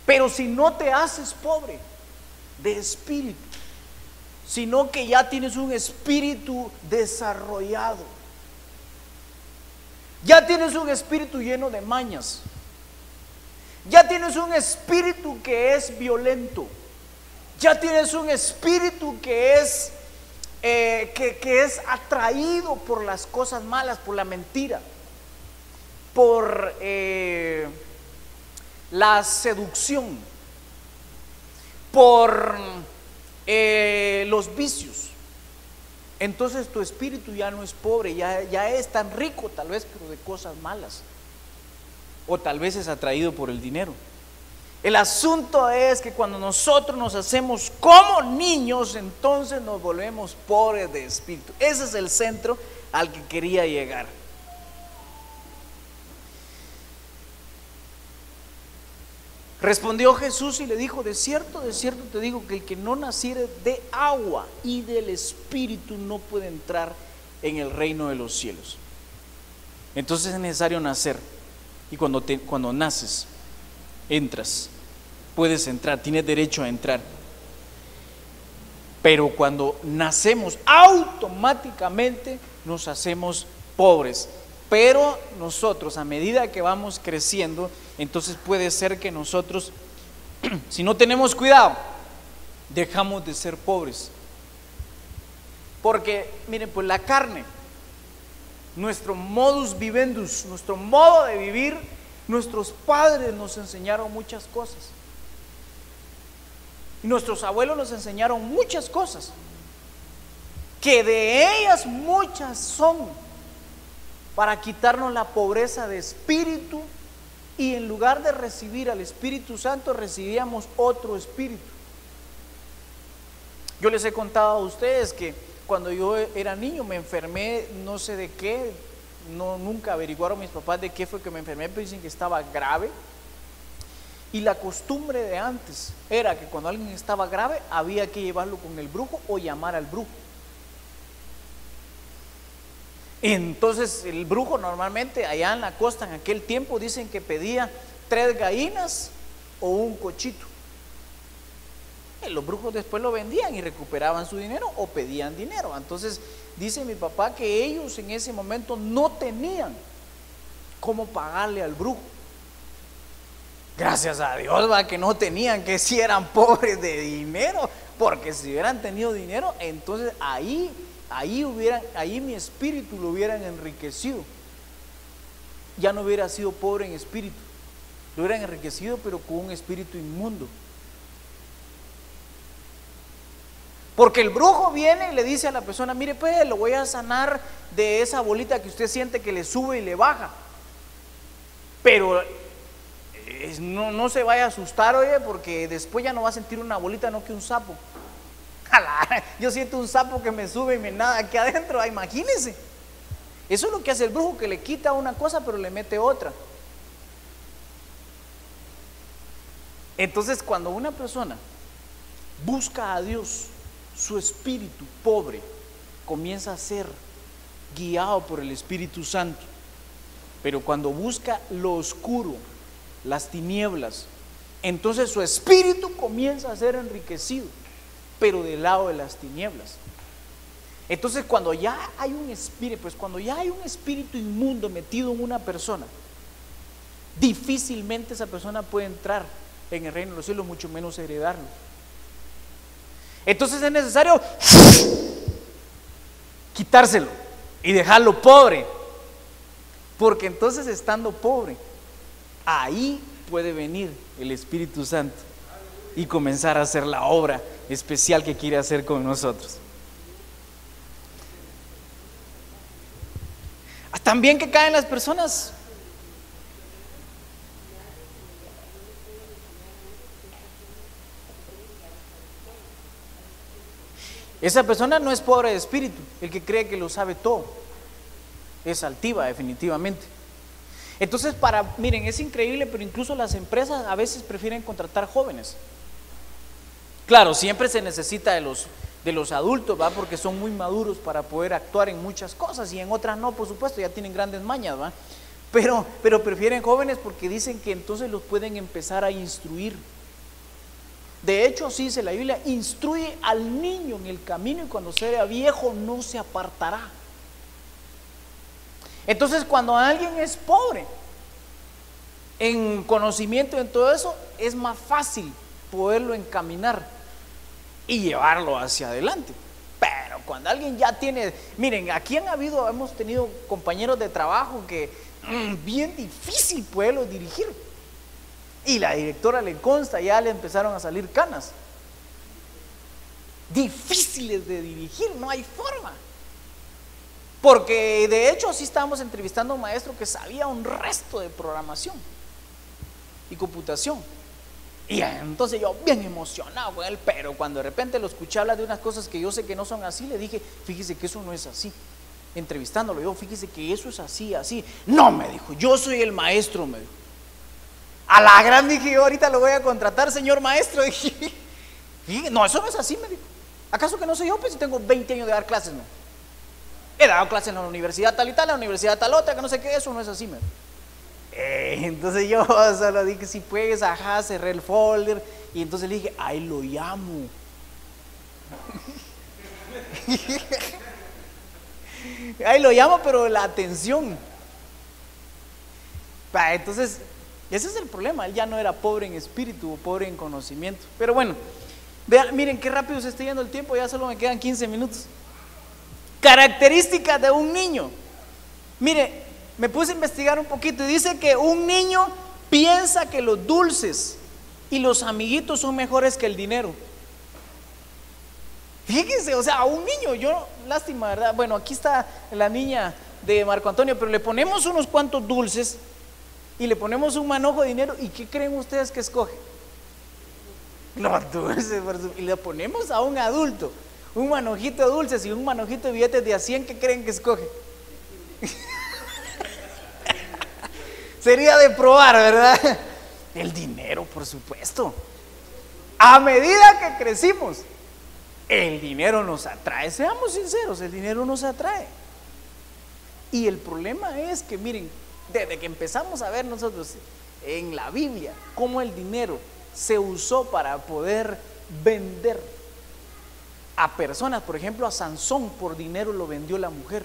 Pero si no te haces pobre de espíritu, sino que ya tienes un espíritu desarrollado, ya tienes un espíritu lleno de mañas, ya tienes un espíritu que es violento, ya tienes un espíritu que es atraído por las cosas malas, por la mentira, por la seducción, por los vicios. Entonces tu espíritu ya no es pobre, ya es tan rico tal vez, pero de cosas malas, o tal vez es atraído por el dinero. El asunto es que cuando nosotros nos hacemos como niños, entonces nos volvemos pobres de espíritu. Ese es el centro al que quería llegar. Respondió Jesús y le dijo: de cierto te digo que el que no naciere de agua y del espíritu no puede entrar en el reino de los cielos. Entonces es necesario nacer, y cuando naces, entras, puedes entrar, tienes derecho a entrar. Pero cuando nacemos, automáticamente nos hacemos pobres. Pero nosotros, a medida que vamos creciendo, entonces puede ser que nosotros, si no tenemos cuidado, dejamos de ser pobres. Porque, miren, pues la carne, nuestro modus vivendus, nuestro modo de vivir, nuestros padres nos enseñaron muchas cosas. Y nuestros abuelos nos enseñaron muchas cosas, que de ellas muchas son para quitarnos la pobreza de espíritu, y en lugar de recibir al Espíritu Santo, recibíamos otro espíritu. Yo les he contado a ustedes que cuando yo era niño me enfermé, no sé de qué, nunca averiguaron mis papás de qué fue que me enfermé, pero dicen que estaba grave. Y la costumbre de antes era que cuando alguien estaba grave había que llevarlo con el brujo o llamar al brujo. Entonces el brujo normalmente allá en la costa en aquel tiempo dicen que pedía 3 gallinas o un cochito. Y los brujos después lo vendían y recuperaban su dinero o pedían dinero. Entonces dice mi papá que ellos en ese momento no tenían cómo pagarle al brujo. Gracias a Dios, va, que no tenían, que si eran pobres de dinero, porque si hubieran tenido dinero, entonces ahí mi espíritu lo hubieran enriquecido. Ya no hubiera sido pobre en espíritu, lo hubieran enriquecido, pero con un espíritu inmundo. Porque el brujo viene y le dice a la persona: mire, pues lo voy a sanar de esa bolita que usted siente que le sube y le baja. Pero no se vaya a asustar, oye, porque después ya no va a sentir una bolita, no que un sapo. Yo siento un sapo que me sube y me nada aquí adentro, imagínense. Eso es lo que hace el brujo, que le quita una cosa pero le mete otra. Entonces, cuando una persona busca a Dios, su espíritu pobre comienza a ser guiado por el Espíritu Santo. Pero cuando busca lo oscuro, las tinieblas, entonces su espíritu comienza a ser enriquecido, pero del lado de las tinieblas. Entonces, cuando ya hay un espíritu, cuando ya hay un espíritu inmundo metido en una persona, difícilmente esa persona puede entrar en el reino de los cielos, mucho menos heredarlo. Entonces es necesario quitárselo y dejarlo pobre, porque entonces, estando pobre, ahí puede venir el Espíritu Santo y comenzar a hacer la obra especial que quiere hacer con nosotros. También que caen las personas esa persona no es pobre de espíritu, el que cree que lo sabe todo, es altiva definitivamente. Entonces, miren, es increíble, pero incluso las empresas a veces prefieren contratar jóvenes. Claro, siempre se necesita de los adultos, ¿va? Porque son muy maduros para poder actuar en muchas cosas, y en otras no, por supuesto, ya tienen grandes mañas, ¿va? Pero prefieren jóvenes porque dicen que entonces los pueden empezar a instruir. De hecho, así dice la Biblia: instruye al niño en el camino y cuando sea viejo no se apartará. Entonces, cuando alguien es pobre en conocimiento, en todo eso, es más fácil poderlo encaminar y llevarlo hacia adelante. Pero cuando alguien ya tiene, miren, aquí hemos tenido compañeros de trabajo que bien difícil poderlos dirigir. Y la directora le consta, ya le empezaron a salir canas. Difíciles de dirigir, no hay forma. Porque de hecho así estábamos entrevistando a un maestro que sabía un resto de programación y computación. Y entonces yo bien emocionado con él, pero cuando de repente lo escuché hablar de unas cosas que yo sé que no son así, le dije: fíjese que eso no es así. Entrevistándolo yo: fíjese que eso es así, así. No, me dijo, yo soy el maestro, me dijo. A la gran, dije yo: ahorita lo voy a contratar, señor maestro. Dije: no, eso no es así, me dijo. ¿Acaso que no soy yo? Pues si tengo 20 años de dar clases, ¿no? He dado clases en la universidad tal y tal, en la universidad tal otra, que no sé qué, eso no es así, me dijo. Entonces yo solo dije: si puedes, ajá, cerré el folder. Y entonces le dije: ahí lo llamo. Ahí lo llamo, pero la atención. Entonces, ese es el problema. Él ya no era pobre en espíritu o pobre en conocimiento. Pero bueno, vean, miren qué rápido se está yendo el tiempo. Ya solo me quedan 15 minutos. Características de un niño. Mire, me puse a investigar un poquito y dice que un niño piensa que los dulces y los amiguitos son mejores que el dinero. Fíjense, o sea, a un niño, yo, lástima, ¿verdad? Bueno, aquí está la niña de Marco Antonio, pero le ponemos unos cuantos dulces y le ponemos un manojo de dinero, ¿y qué creen ustedes que escoge? Los dulces. Y le ponemos a un adulto un manojito de dulces y un manojito de billetes de a 100, ¿qué creen que escoge? Sería de probar, ¿verdad? El dinero, por supuesto. A medida que crecimos, el dinero nos atrae. Seamos sinceros, el dinero nos atrae. Y el problema es que, miren, desde que empezamos a ver nosotros en la Biblia cómo el dinero se usó para poder vender a personas, por ejemplo a Sansón, por dinero lo vendió la mujer,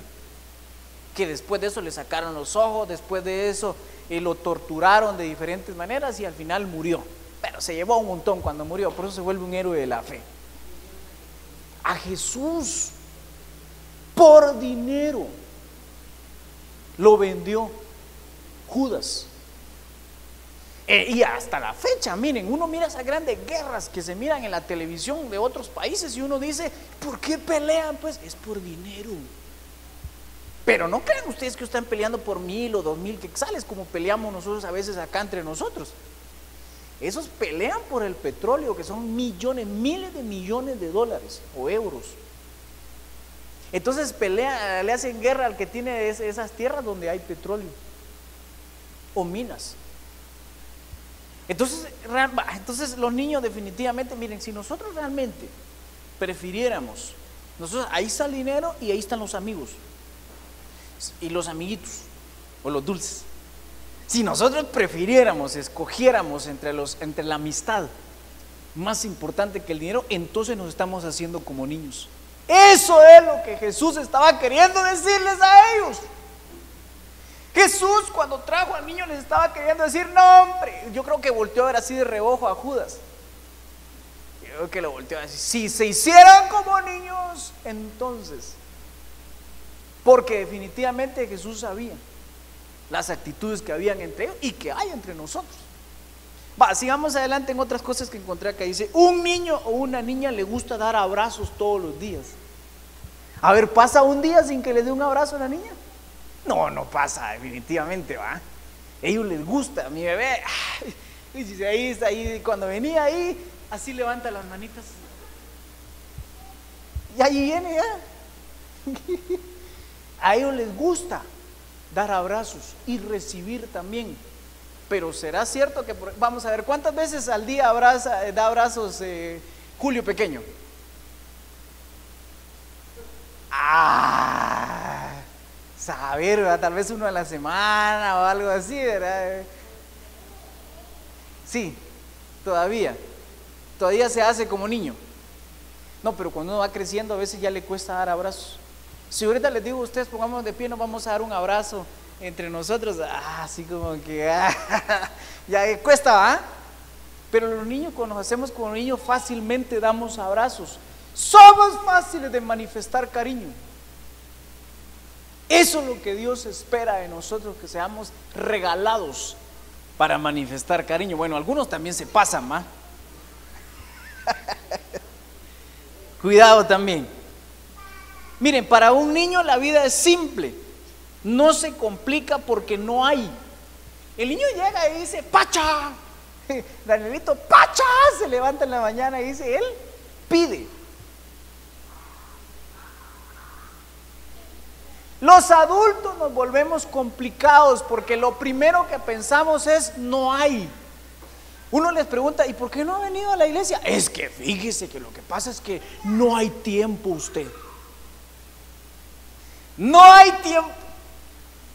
que después de eso le sacaron los ojos, después de eso lo torturaron de diferentes maneras y al final murió, pero se llevó un montón cuando murió, por eso se vuelve un héroe de la fe. A Jesús por dinero lo vendió Judas. Y hasta la fecha, miren, uno mira esas grandes guerras que se miran en la televisión de otros países y uno dice, ¿por qué pelean? Pues es por dinero. Pero no crean ustedes que están peleando por 1,000 o 2,000 quetzales como peleamos nosotros a veces acá entre nosotros. Esos pelean por el petróleo, que son millones, miles de millones de dólares o euros. Entonces le hacen guerra al que tiene esas tierras donde hay petróleo o minas. Entonces los niños definitivamente, miren, si nosotros realmente prefiriéramos, nosotros, ahí está el dinero y ahí están los amigos y los amiguitos o los dulces. Si nosotros prefiriéramos, escogiéramos entre la amistad más importante que el dinero, entonces nos estamos haciendo como niños. Eso es lo que Jesús estaba queriendo decirles a ellos. Jesús, cuando trajo al niño, les estaba queriendo decir, no hombre, yo creo que volteó a ver así de reojo a Judas. Yo creo que lo volteó a decir, si se hicieran como niños, entonces. Porque definitivamente Jesús sabía las actitudes que habían entre ellos y que hay entre nosotros. Sigamos adelante en otras cosas que encontré acá. Dice, un niño o una niña le gusta dar abrazos todos los días. A ver, ¿pasa un día sin que le dé un abrazo a la niña? No pasa, definitivamente, va. A ellos les gusta, mi bebé, ahí, cuando venía ahí, así levanta las manitas. Y ahí viene ya. A ellos les gusta dar abrazos y recibir también. Pero será cierto que, vamos a ver, ¿cuántas veces al día da abrazos Julio pequeño? Saber, ¿verdad? Tal vez uno a la semana o algo así, ¿verdad? Sí, todavía se hace como niño. No, pero cuando uno va creciendo a veces ya le cuesta dar abrazos. Si ahorita les digo a ustedes, pongamos de pie, nos vamos a dar un abrazo entre nosotros, así como que ya cuesta, ¿va? Pero los niños, cuando nos hacemos como niños, fácilmente damos abrazos. Somos fáciles de manifestar cariño. Eso es lo que Dios espera de nosotros, que seamos regalados para manifestar cariño. Bueno, algunos también se pasan, ¿va? Cuidado también. Miren, para un niño la vida es simple, no se complica porque no hay. El niño llega y dice, ¡Pacha! Danielito, ¡Pacha! Se levanta en la mañana y dice, él pide. Los adultos nos volvemos complicados porque lo primero que pensamos es no hay. Uno les pregunta, ¿y por qué no ha venido a la iglesia? Es que fíjese que lo que pasa es que no hay tiempo usted. No hay tiempo.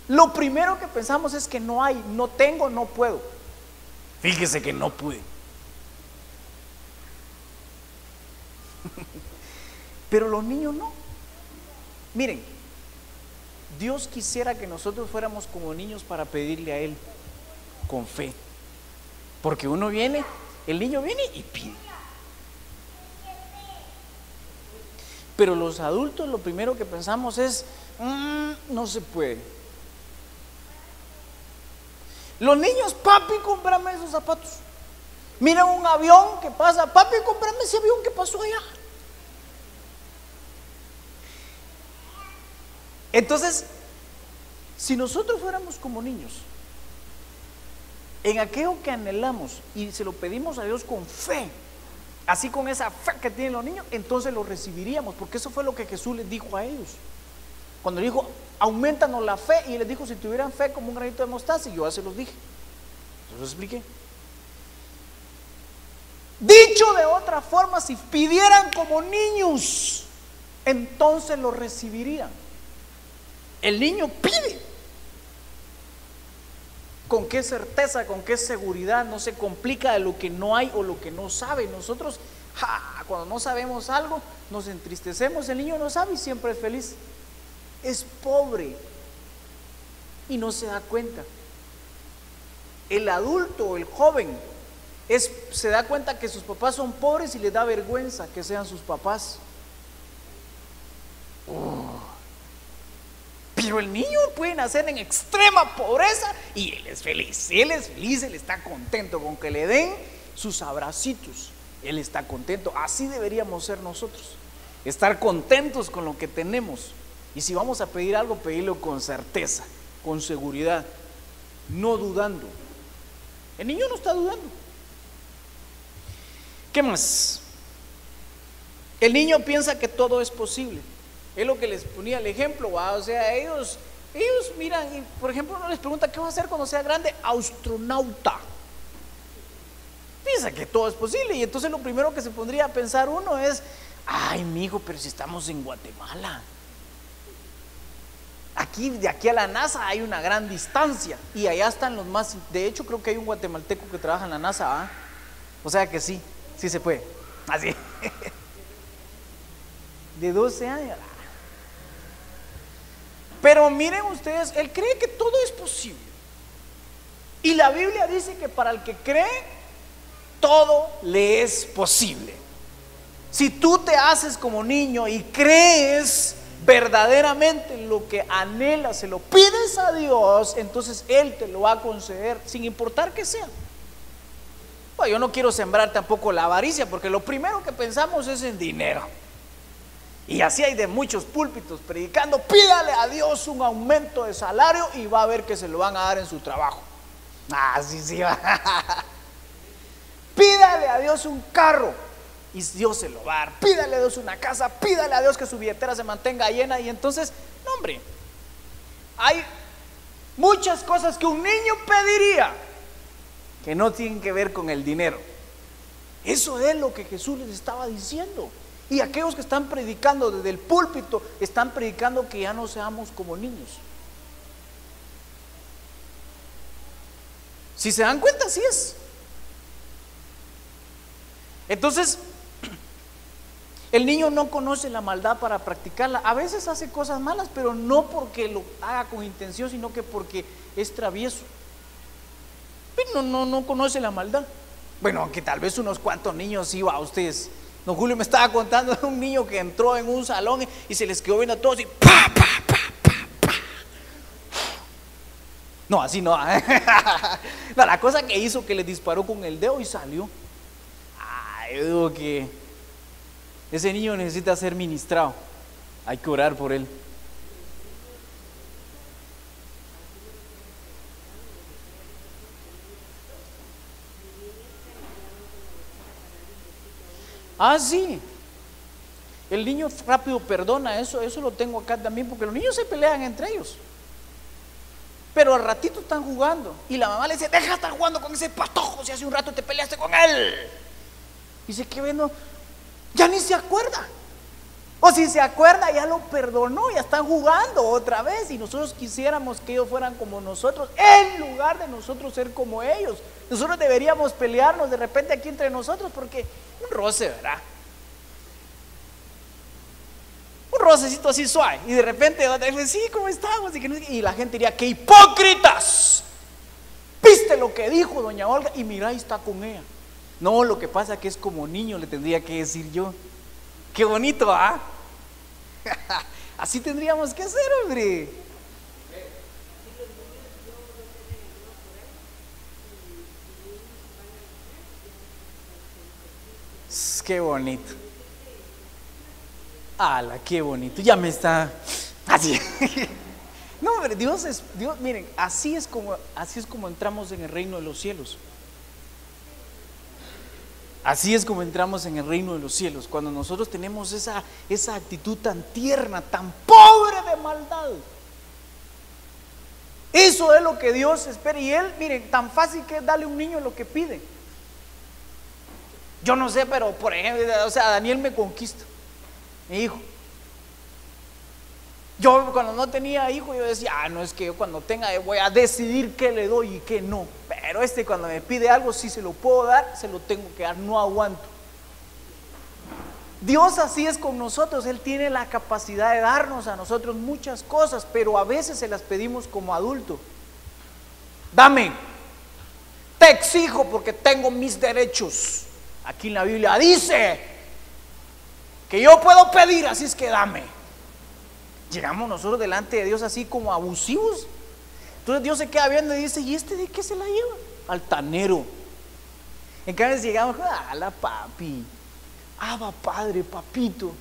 Lo primero que pensamos es que no hay, no tengo, no puedo. Fíjese que no pude. Pero los niños no. Miren, Dios quisiera que nosotros fuéramos como niños para pedirle a Él con fe. Porque el niño viene y pide. Pero los adultos lo primero que pensamos es, no se puede. Los niños, papi, cómprame esos zapatos. Mira un avión que pasa, papi, cómprame ese avión que pasó allá. Entonces, si nosotros fuéramos como niños, en aquello que anhelamos y se lo pedimos a Dios con fe, así con esa fe que tienen los niños, entonces lo recibiríamos, porque eso fue lo que Jesús les dijo a ellos. Cuando dijo, aumentanos la fe, y les dijo, si tuvieran fe como un granito de mostaza, y yo ya se los dije, se los expliqué. Dicho de otra forma, si pidieran como niños, entonces lo recibirían. El niño pide. ¿Con qué certeza, con qué seguridad? No se complica de lo que no hay o lo que no sabe. Nosotros, cuando no sabemos algo, nos entristecemos. El niño no sabe y siempre es feliz. Es pobre y no se da cuenta. El adulto, el joven, se da cuenta que sus papás son pobres y le da vergüenza que sean sus papás. Pero el niño puede nacer en extrema pobreza y él es feliz, él está contento con que le den sus abracitos, él está contento. Así deberíamos ser nosotros, estar contentos con lo que tenemos. Y si vamos a pedir algo, pedirlo con certeza, con seguridad, no dudando. El niño no está dudando. ¿Qué más? El niño piensa que todo es posible. Es lo que les ponía el ejemplo, ¿va? O sea, ellos miran y, por ejemplo, uno les pregunta: ¿qué va a hacer cuando sea grande? Astronauta. Piensa que todo es posible, y entonces lo primero que se pondría a pensar uno es: ay, mijo, pero si estamos en Guatemala, de aquí a la NASA hay una gran distancia, y allá están los más. De hecho, creo que hay un guatemalteco que trabaja en la NASA, ¿ah? O sea que sí se puede. Así. De 12 años. Pero miren ustedes, él cree que todo es posible. Y la Biblia dice que para el que cree, todo le es posible. Si tú te haces como niño y crees verdaderamente en lo que anhelas, se lo pides a Dios, entonces Él te lo va a conceder, sin importar que sea. Bueno, yo no quiero sembrar tampoco la avaricia, porque lo primero que pensamos es en dinero. Y así hay de muchos púlpitos predicando: pídale a Dios un aumento de salario y va a ver que se lo van a dar en su trabajo. Sí va. Pídale a Dios un carro y Dios se lo va a dar. Pídale a Dios una casa, pídale a Dios que su billetera se mantenga llena. Y entonces, no, hombre, hay muchas cosas que un niño pediría que no tienen que ver con el dinero. Eso es lo que Jesús les estaba diciendo. Y aquellos que están predicando desde el púlpito están predicando que ya no seamos como niños. Si se dan cuenta, así es. Entonces, el niño no conoce la maldad para practicarla. A veces hace cosas malas, pero no porque lo haga con intención, sino que porque es travieso. Pero no conoce la maldad. Bueno, aunque tal vez unos cuantos niños iba a ustedes. Don Julio me estaba contando de un niño que entró en un salón y se les quedó viendo a todos y ¡pa! No, así no. No, la cosa que hizo, que le disparó con el dedo y salió. Yo digo que ese niño necesita ser ministrado. Hay que orar por él. Sí. El niño rápido perdona, eso lo tengo acá también, porque los niños se pelean entre ellos. Pero al ratito están jugando y la mamá le dice: deja de estar jugando con ese patojo, si hace un rato te peleaste con él. Y se queda viendo, ya ni se acuerda. O si se acuerda, ya lo perdonó, ya están jugando otra vez. Y nosotros quisiéramos que ellos fueran como nosotros, en lugar de nosotros ser como ellos. Nosotros deberíamos pelearnos de repente aquí entre nosotros, porque un roce, ¿verdad? Un rocecito así suave, y de repente sí, ¿cómo estamos? Y la gente diría: ¡qué hipócritas! ¿Viste lo que dijo doña Olga? Y mira, ahí está con ella. No, lo que pasa es que es como niño, le tendría que decir yo. Qué bonito, ¿ah? Así tendríamos que hacer, hombre. Qué bonito. ¡Hala, qué bonito! Ya me está así. No, hombre, Dios, miren, así es como entramos en el reino de los cielos. Así es como entramos en el reino de los cielos, cuando nosotros tenemos esa actitud tan tierna, tan pobre de maldad. Eso es lo que Dios espera. Y Él, miren, tan fácil que es darle a un niño lo que pide. Yo no sé, pero por ejemplo, o sea, Daniel me conquista, mi hijo. Yo cuando no tenía hijo, yo decía: no, es que yo cuando tenga voy a decidir qué le doy y qué no. Pero cuando me pide algo, si se lo puedo dar, se lo tengo que dar, no aguanto. Dios así es con nosotros. Él tiene la capacidad de darnos a nosotros muchas cosas, pero a veces se las pedimos como adulto. Dame, te exijo porque tengo mis derechos. Aquí en la Biblia dice que yo puedo pedir, así es que dame. Llegamos nosotros delante de Dios así como abusivos. Entonces Dios se queda viendo y dice, ¿y este de qué se la lleva? Altanero. En cambio llegamos, ala papi, Abba Padre, papito,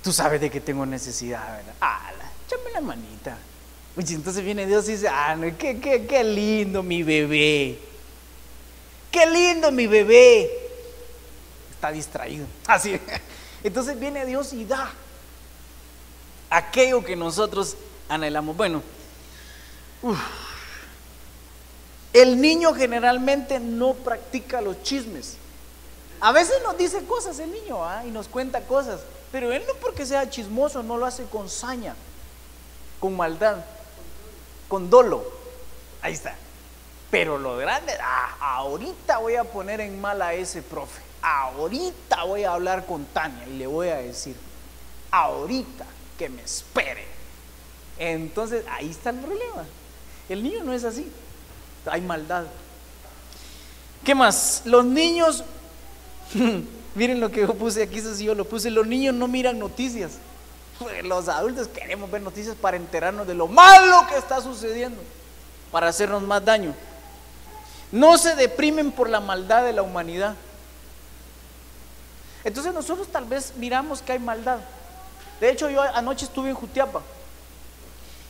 tú sabes de que tengo necesidad, ¿verdad? Ala, échame la manita. Oye, entonces viene Dios y dice, no, qué lindo mi bebé. Qué lindo mi bebé. Está distraído. Así. Entonces viene Dios y da aquello que nosotros anhelamos. Bueno, el niño generalmente no practica los chismes. A veces nos dice cosas el niño, y nos cuenta cosas, pero él no porque sea chismoso, no lo hace con saña, con maldad, con dolo. Ahí está. Pero lo grande, ahorita voy a poner en mal a ese profe. Ahorita voy a hablar con Tania y le voy a decir, ahorita que me espere. Entonces ahí está el problema. El niño no es así, hay maldad. ¿Qué más? Los niños, miren lo que yo puse aquí, eso sí yo lo puse, los niños no miran noticias. Los adultos queremos ver noticias para enterarnos de lo malo que está sucediendo, para hacernos más daño. No se deprimen por la maldad de la humanidad. Entonces nosotros tal vez miramos que hay maldad. De hecho, yo anoche estuve en Jutiapa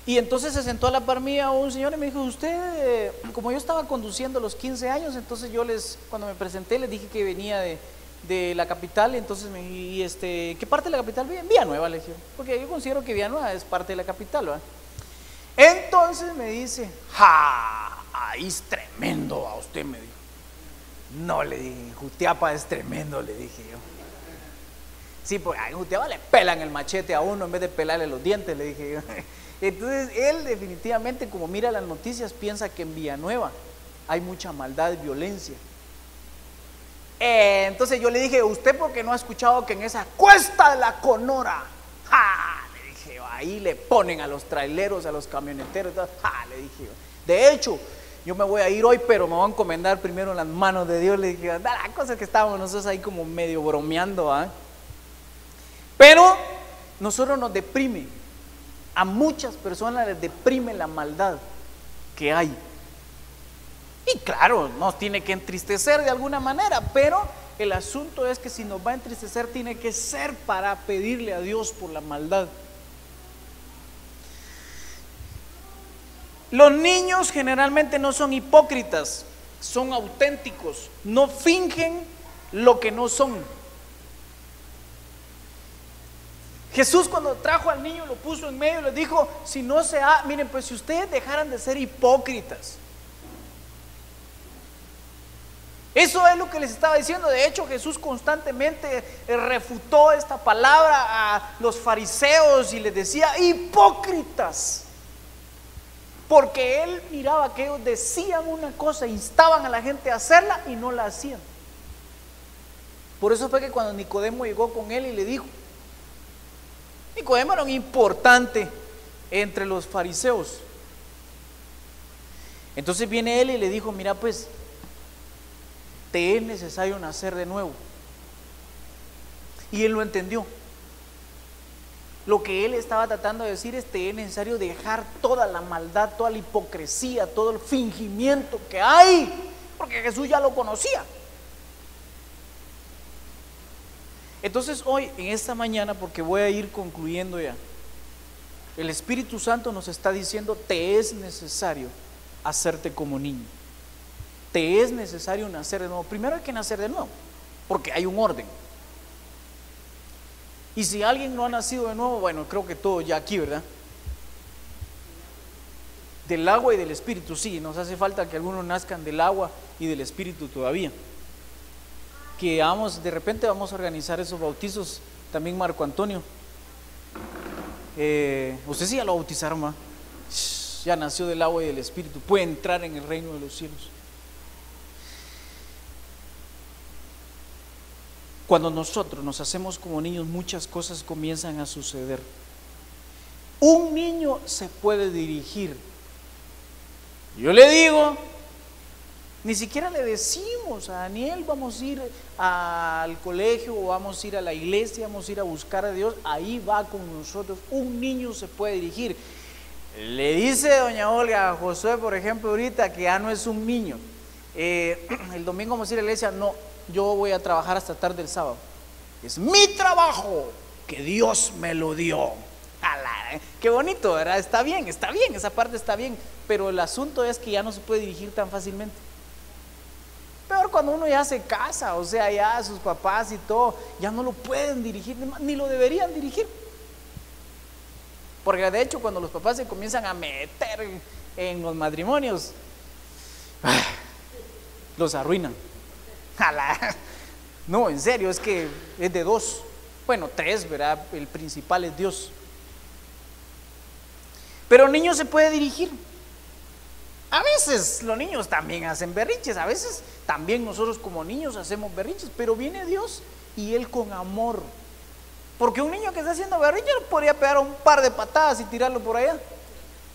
y entonces se sentó a la par mía un señor y me dijo, usted, como yo estaba conduciendo a los 15 años, entonces yo cuando me presenté les dije que venía de la capital, entonces me dije, ¿qué parte de la capital vive? En Villanueva, le dije, porque yo considero que Villanueva es parte de la capital, ¿verdad? Entonces me dice, ahí es tremendo, a usted me dijo. No, le dije, Jutiapa es tremendo, le dije yo. Sí, porque en Jutiapa le pelan el machete a uno en vez de pelarle los dientes, le dije yo. Entonces él definitivamente, como mira las noticias, piensa que en Villanueva hay mucha maldad y violencia. Entonces yo le dije, ¿usted por qué no ha escuchado que en esa cuesta de la Conora, le dije, ahí le ponen a los traileros, a los camioneteros, le dije yo. De hecho, yo me voy a ir hoy, pero me voy a encomendar primero en las manos de Dios. Le dije, la cosa es que estábamos nosotros ahí como medio bromeando, pero nosotros nos deprime. A muchas personas les deprime la maldad que hay. Y claro, nos tiene que entristecer de alguna manera, pero el asunto es que si nos va a entristecer, tiene que ser para pedirle a Dios por la maldad. Los niños generalmente no son hipócritas, son auténticos, no fingen lo que no son. Jesús, cuando trajo al niño, lo puso en medio y les dijo, miren, pues si ustedes dejaran de ser hipócritas. Eso es lo que les estaba diciendo. De hecho, Jesús constantemente refutó esta palabra a los fariseos y les decía, hipócritas. Porque él miraba que ellos decían una cosa, instaban a la gente a hacerla y no la hacían. Por eso fue que cuando Nicodemo llegó con él y le dijo, Nicodemo era un importante entre los fariseos. Entonces viene él y le dijo, mira pues, te es necesario nacer de nuevo. Y él lo entendió. Lo que él estaba tratando de decir es, te es necesario dejar toda la maldad, toda la hipocresía, todo el fingimiento que hay, porque Jesús ya lo conocía. Entonces hoy, en esta mañana, porque voy a ir concluyendo ya, el Espíritu Santo nos está diciendo, te es necesario hacerte como niño. Te es necesario nacer de nuevo. Primero hay que nacer de nuevo, porque hay un orden. Y si alguien no ha nacido de nuevo, bueno, creo que todo ya aquí, ¿verdad? Del agua y del Espíritu, sí, nos hace falta que algunos nazcan del agua y del Espíritu todavía. Que de repente vamos a organizar esos bautizos, también Marco Antonio. Usted sí ya lo bautizaron, ¿va? Ya nació del agua y del Espíritu, puede entrar en el reino de los cielos. Cuando nosotros nos hacemos como niños, muchas cosas comienzan a suceder. Un niño se puede dirigir. Yo le digo, Ni siquiera le decimos a Daniel, vamos a ir al colegio o vamos a ir a la iglesia, vamos a ir a buscar a Dios. Ahí va con nosotros. Un niño se puede dirigir. Le dice doña Olga a Josué, por ejemplo, ahorita que ya no es un niño. El domingo vamos a ir a la iglesia. No, yo voy a trabajar hasta tarde el sábado. Es mi trabajo, que Dios me lo dio. Qué bonito, ¿verdad? Está bien, esa parte está bien. Pero el asunto es que ya no se puede dirigir tan fácilmente. Peor cuando uno ya se casa, o sea, ya sus papás y todo, ya no lo pueden dirigir, ni lo deberían dirigir. Porque de hecho cuando los papás se comienzan a meter en los matrimonios, los arruinan. No, en serio, es que es de dos, bueno, tres, ¿verdad? El principal es Dios. Pero el niño se puede dirigir. A veces los niños también hacen berrinches, a veces también nosotros como niños hacemos berrinches, pero viene Dios y Él con amor. Porque un niño que está haciendo berrinches podría pegar un par de patadas y tirarlo por allá,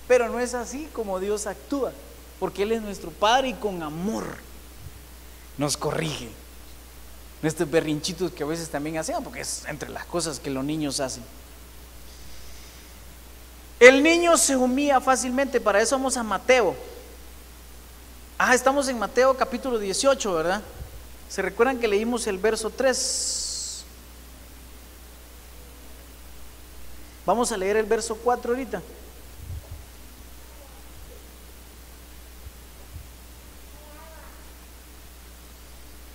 pero no es así como Dios actúa, porque Él es nuestro Padre y con amor nos corrige nuestros berrinchitos que a veces también hacemos, porque es entre las cosas que los niños hacen. El niño se humilla fácilmente, para eso vamos a Mateo. Estamos en Mateo capítulo 18, ¿verdad? ¿Se recuerdan que leímos el verso 3? Vamos a leer el verso 4 ahorita.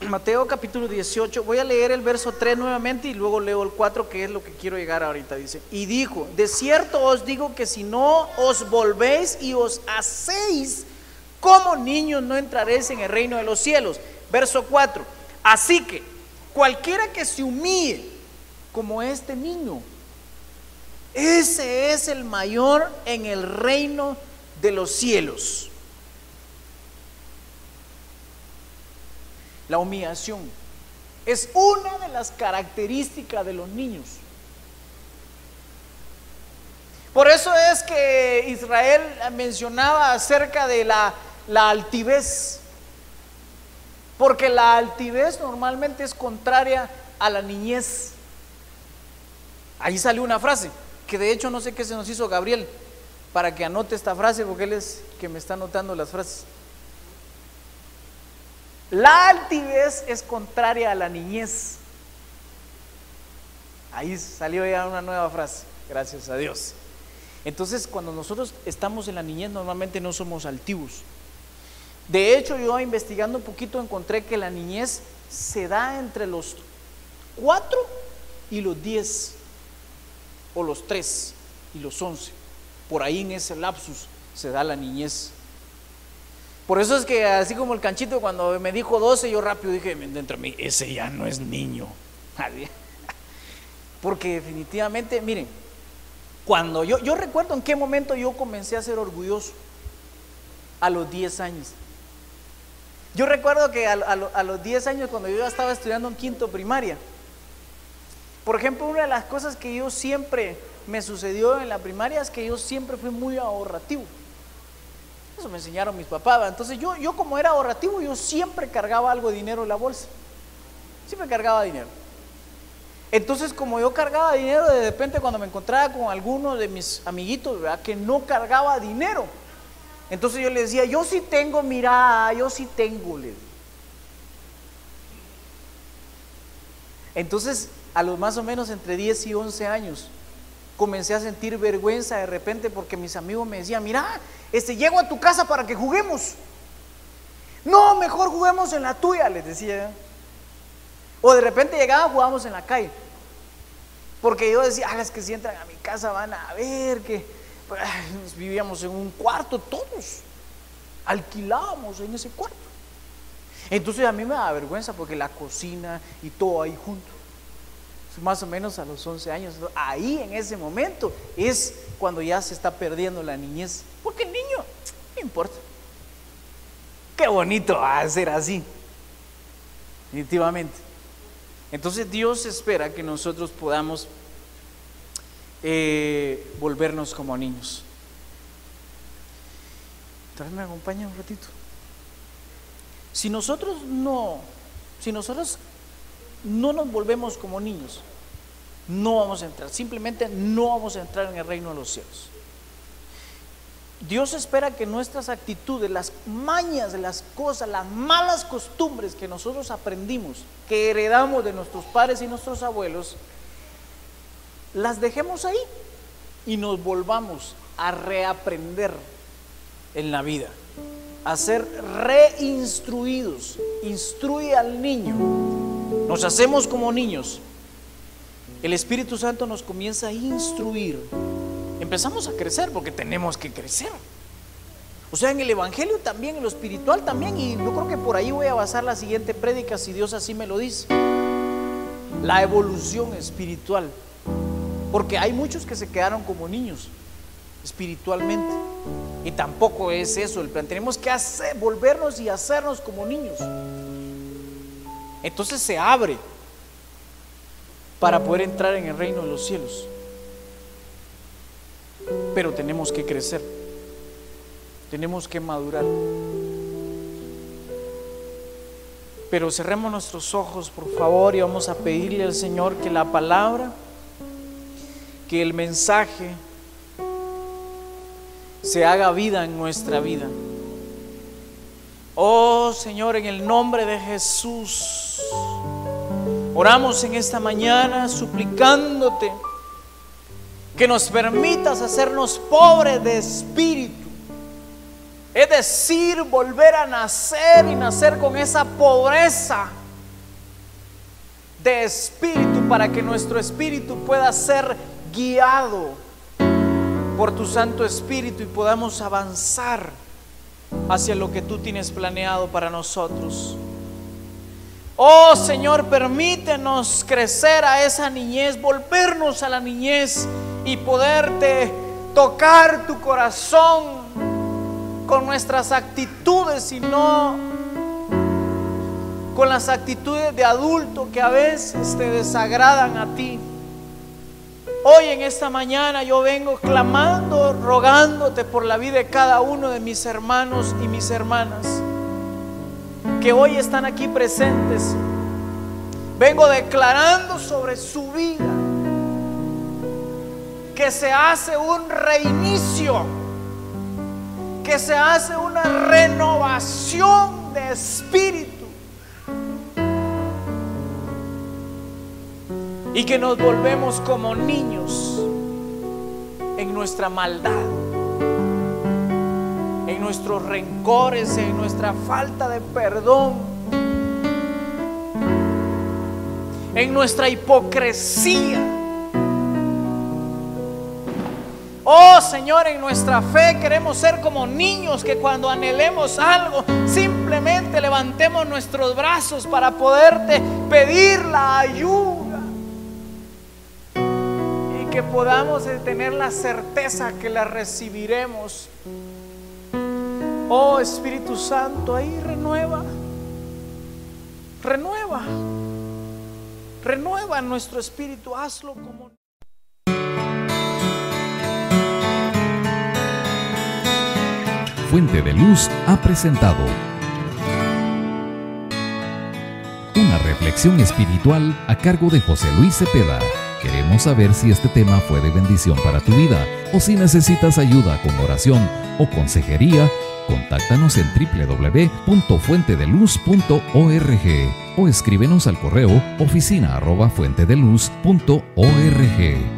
Mateo capítulo 18, voy a leer el verso 3 nuevamente y luego leo el 4, que es lo que quiero llegar ahorita. Dice: y dijo, de cierto os digo que si no os volvéis y os hacéis como niños, no entraréis en el reino de los cielos. Verso 4, así que cualquiera que se humille como este niño, ese es el mayor en el reino de los cielos. La humillación es una de las características de los niños. Por eso es que Israel mencionaba acerca de la altivez, porque la altivez normalmente es contraria a la niñez. Ahí salió una frase que de hecho no sé qué se nos hizo Gabriel para que anote esta frase, porque él es que me está anotando las frases. La altivez es contraria a la niñez. Ahí salió ya una nueva frase, gracias a Dios. Entonces, cuando nosotros estamos en la niñez, normalmente no somos altivos. De hecho, yo investigando un poquito encontré que la niñez se da entre los 4 y los 10, o los 3 y los 11. Por ahí en ese lapsus se da la niñez. Por eso es que así como el Canchito cuando me dijo 12, yo rápido dije dentro de mí, ese ya no es niño. Porque definitivamente, miren, cuando yo recuerdo en qué momento yo comencé a ser orgulloso. A los 10 años. Yo recuerdo que a los 10 años, cuando yo ya estaba estudiando en quinto primaria, por ejemplo, una de las cosas que yo siempre me sucedió en la primaria es que yo siempre fui muy ahorrativo. Eso me enseñaron mis papás. Entonces yo como era ahorrativo, yo siempre cargaba algo de dinero en la bolsa. Siempre cargaba dinero. Entonces, como yo cargaba dinero, de repente cuando me encontraba con alguno de mis amiguitos, ¿verdad?, que no cargaba dinero, entonces yo les decía, yo sí tengo, mira, yo sí tengo. Entonces, a los más o menos entre 10 y 11 años, comencé a sentir vergüenza de repente porque mis amigos me decían, mira, llego a tu casa para que juguemos. No, mejor juguemos en la tuya, les decía. O de repente llegaban, jugábamos en la calle. Porque yo decía, las que si entran a mi casa van a ver que vivíamos en un cuarto todos. Alquilábamos en ese cuarto. Entonces a mí me da vergüenza porque la cocina y todo ahí junto. Más o menos a los 11 años. Ahí en ese momento es cuando ya se está perdiendo la niñez. Porque el niño, no importa. Qué bonito va a ser así. Definitivamente. Entonces Dios espera que nosotros podamos volvernos como niños. Tal vez me acompaña un ratito. Si nosotros no nos volvemos como niños, no vamos a entrar, simplemente no vamos a entrar en el reino de los cielos. Dios espera que nuestras actitudes, las mañas de las cosas, las malas costumbres que nosotros aprendimos, que heredamos de nuestros padres y nuestros abuelos, las dejemos ahí y nos volvamos a reaprender en la vida, a ser reinstruidos. Instruye al niño, nos hacemos como niños, el Espíritu Santo nos comienza a instruir, empezamos a crecer porque tenemos que crecer. O sea, en el evangelio también, en lo espiritual también, y yo creo que por ahí voy a basar la siguiente prédica si Dios así me lo dice, la evolución espiritual, porque hay muchos que se quedaron como niños espiritualmente, y tampoco es eso el plan. Tenemos que volvernos y hacernos como niños. Entonces se abre para poder entrar en el reino de los cielos, pero tenemos que crecer, tenemos que madurar. Pero cerremos nuestros ojos, por favor, y vamos a pedirle al Señor que la palabra, que el mensaje se haga vida en nuestra vida. Oh Señor, en el nombre de Jesús, oramos en esta mañana suplicándote que nos permitas hacernos pobres de espíritu, es decir, volver a nacer y nacer con esa pobreza de espíritu, para que nuestro espíritu pueda ser guiado por tu Santo Espíritu y podamos avanzar hacia lo que tú tienes planeado para nosotros. Oh Señor, permítenos crecer a esa niñez, volvernos a la niñez y poderte tocar tu corazón con nuestras actitudes y no con las actitudes de adulto que a veces te desagradan a ti. Hoy en esta mañana yo vengo clamando, rogándote por la vida de cada uno de mis hermanos y mis hermanas que hoy están aquí presentes. Vengo declarando sobre su vida que se hace un reinicio, que se hace una renovación de espíritu, y que nos volvemos como niños en nuestra maldad, en nuestros rencores, en nuestra falta de perdón, en nuestra hipocresía. Oh Señor, en nuestra fe queremos ser como niños que cuando anhelemos algo simplemente levantemos nuestros brazos para poderte pedir la ayuda, que podamos tener la certeza que la recibiremos. Oh Espíritu Santo, ahí renueva nuestro espíritu, hazlo como... Fuente de Luz ha presentado una reflexión espiritual a cargo de José Luis Cepeda. Queremos saber si este tema fue de bendición para tu vida o si necesitas ayuda con oración o consejería. Contáctanos en www.fuentedeluz.org o escríbenos al correo oficina@fuentedeluz.org.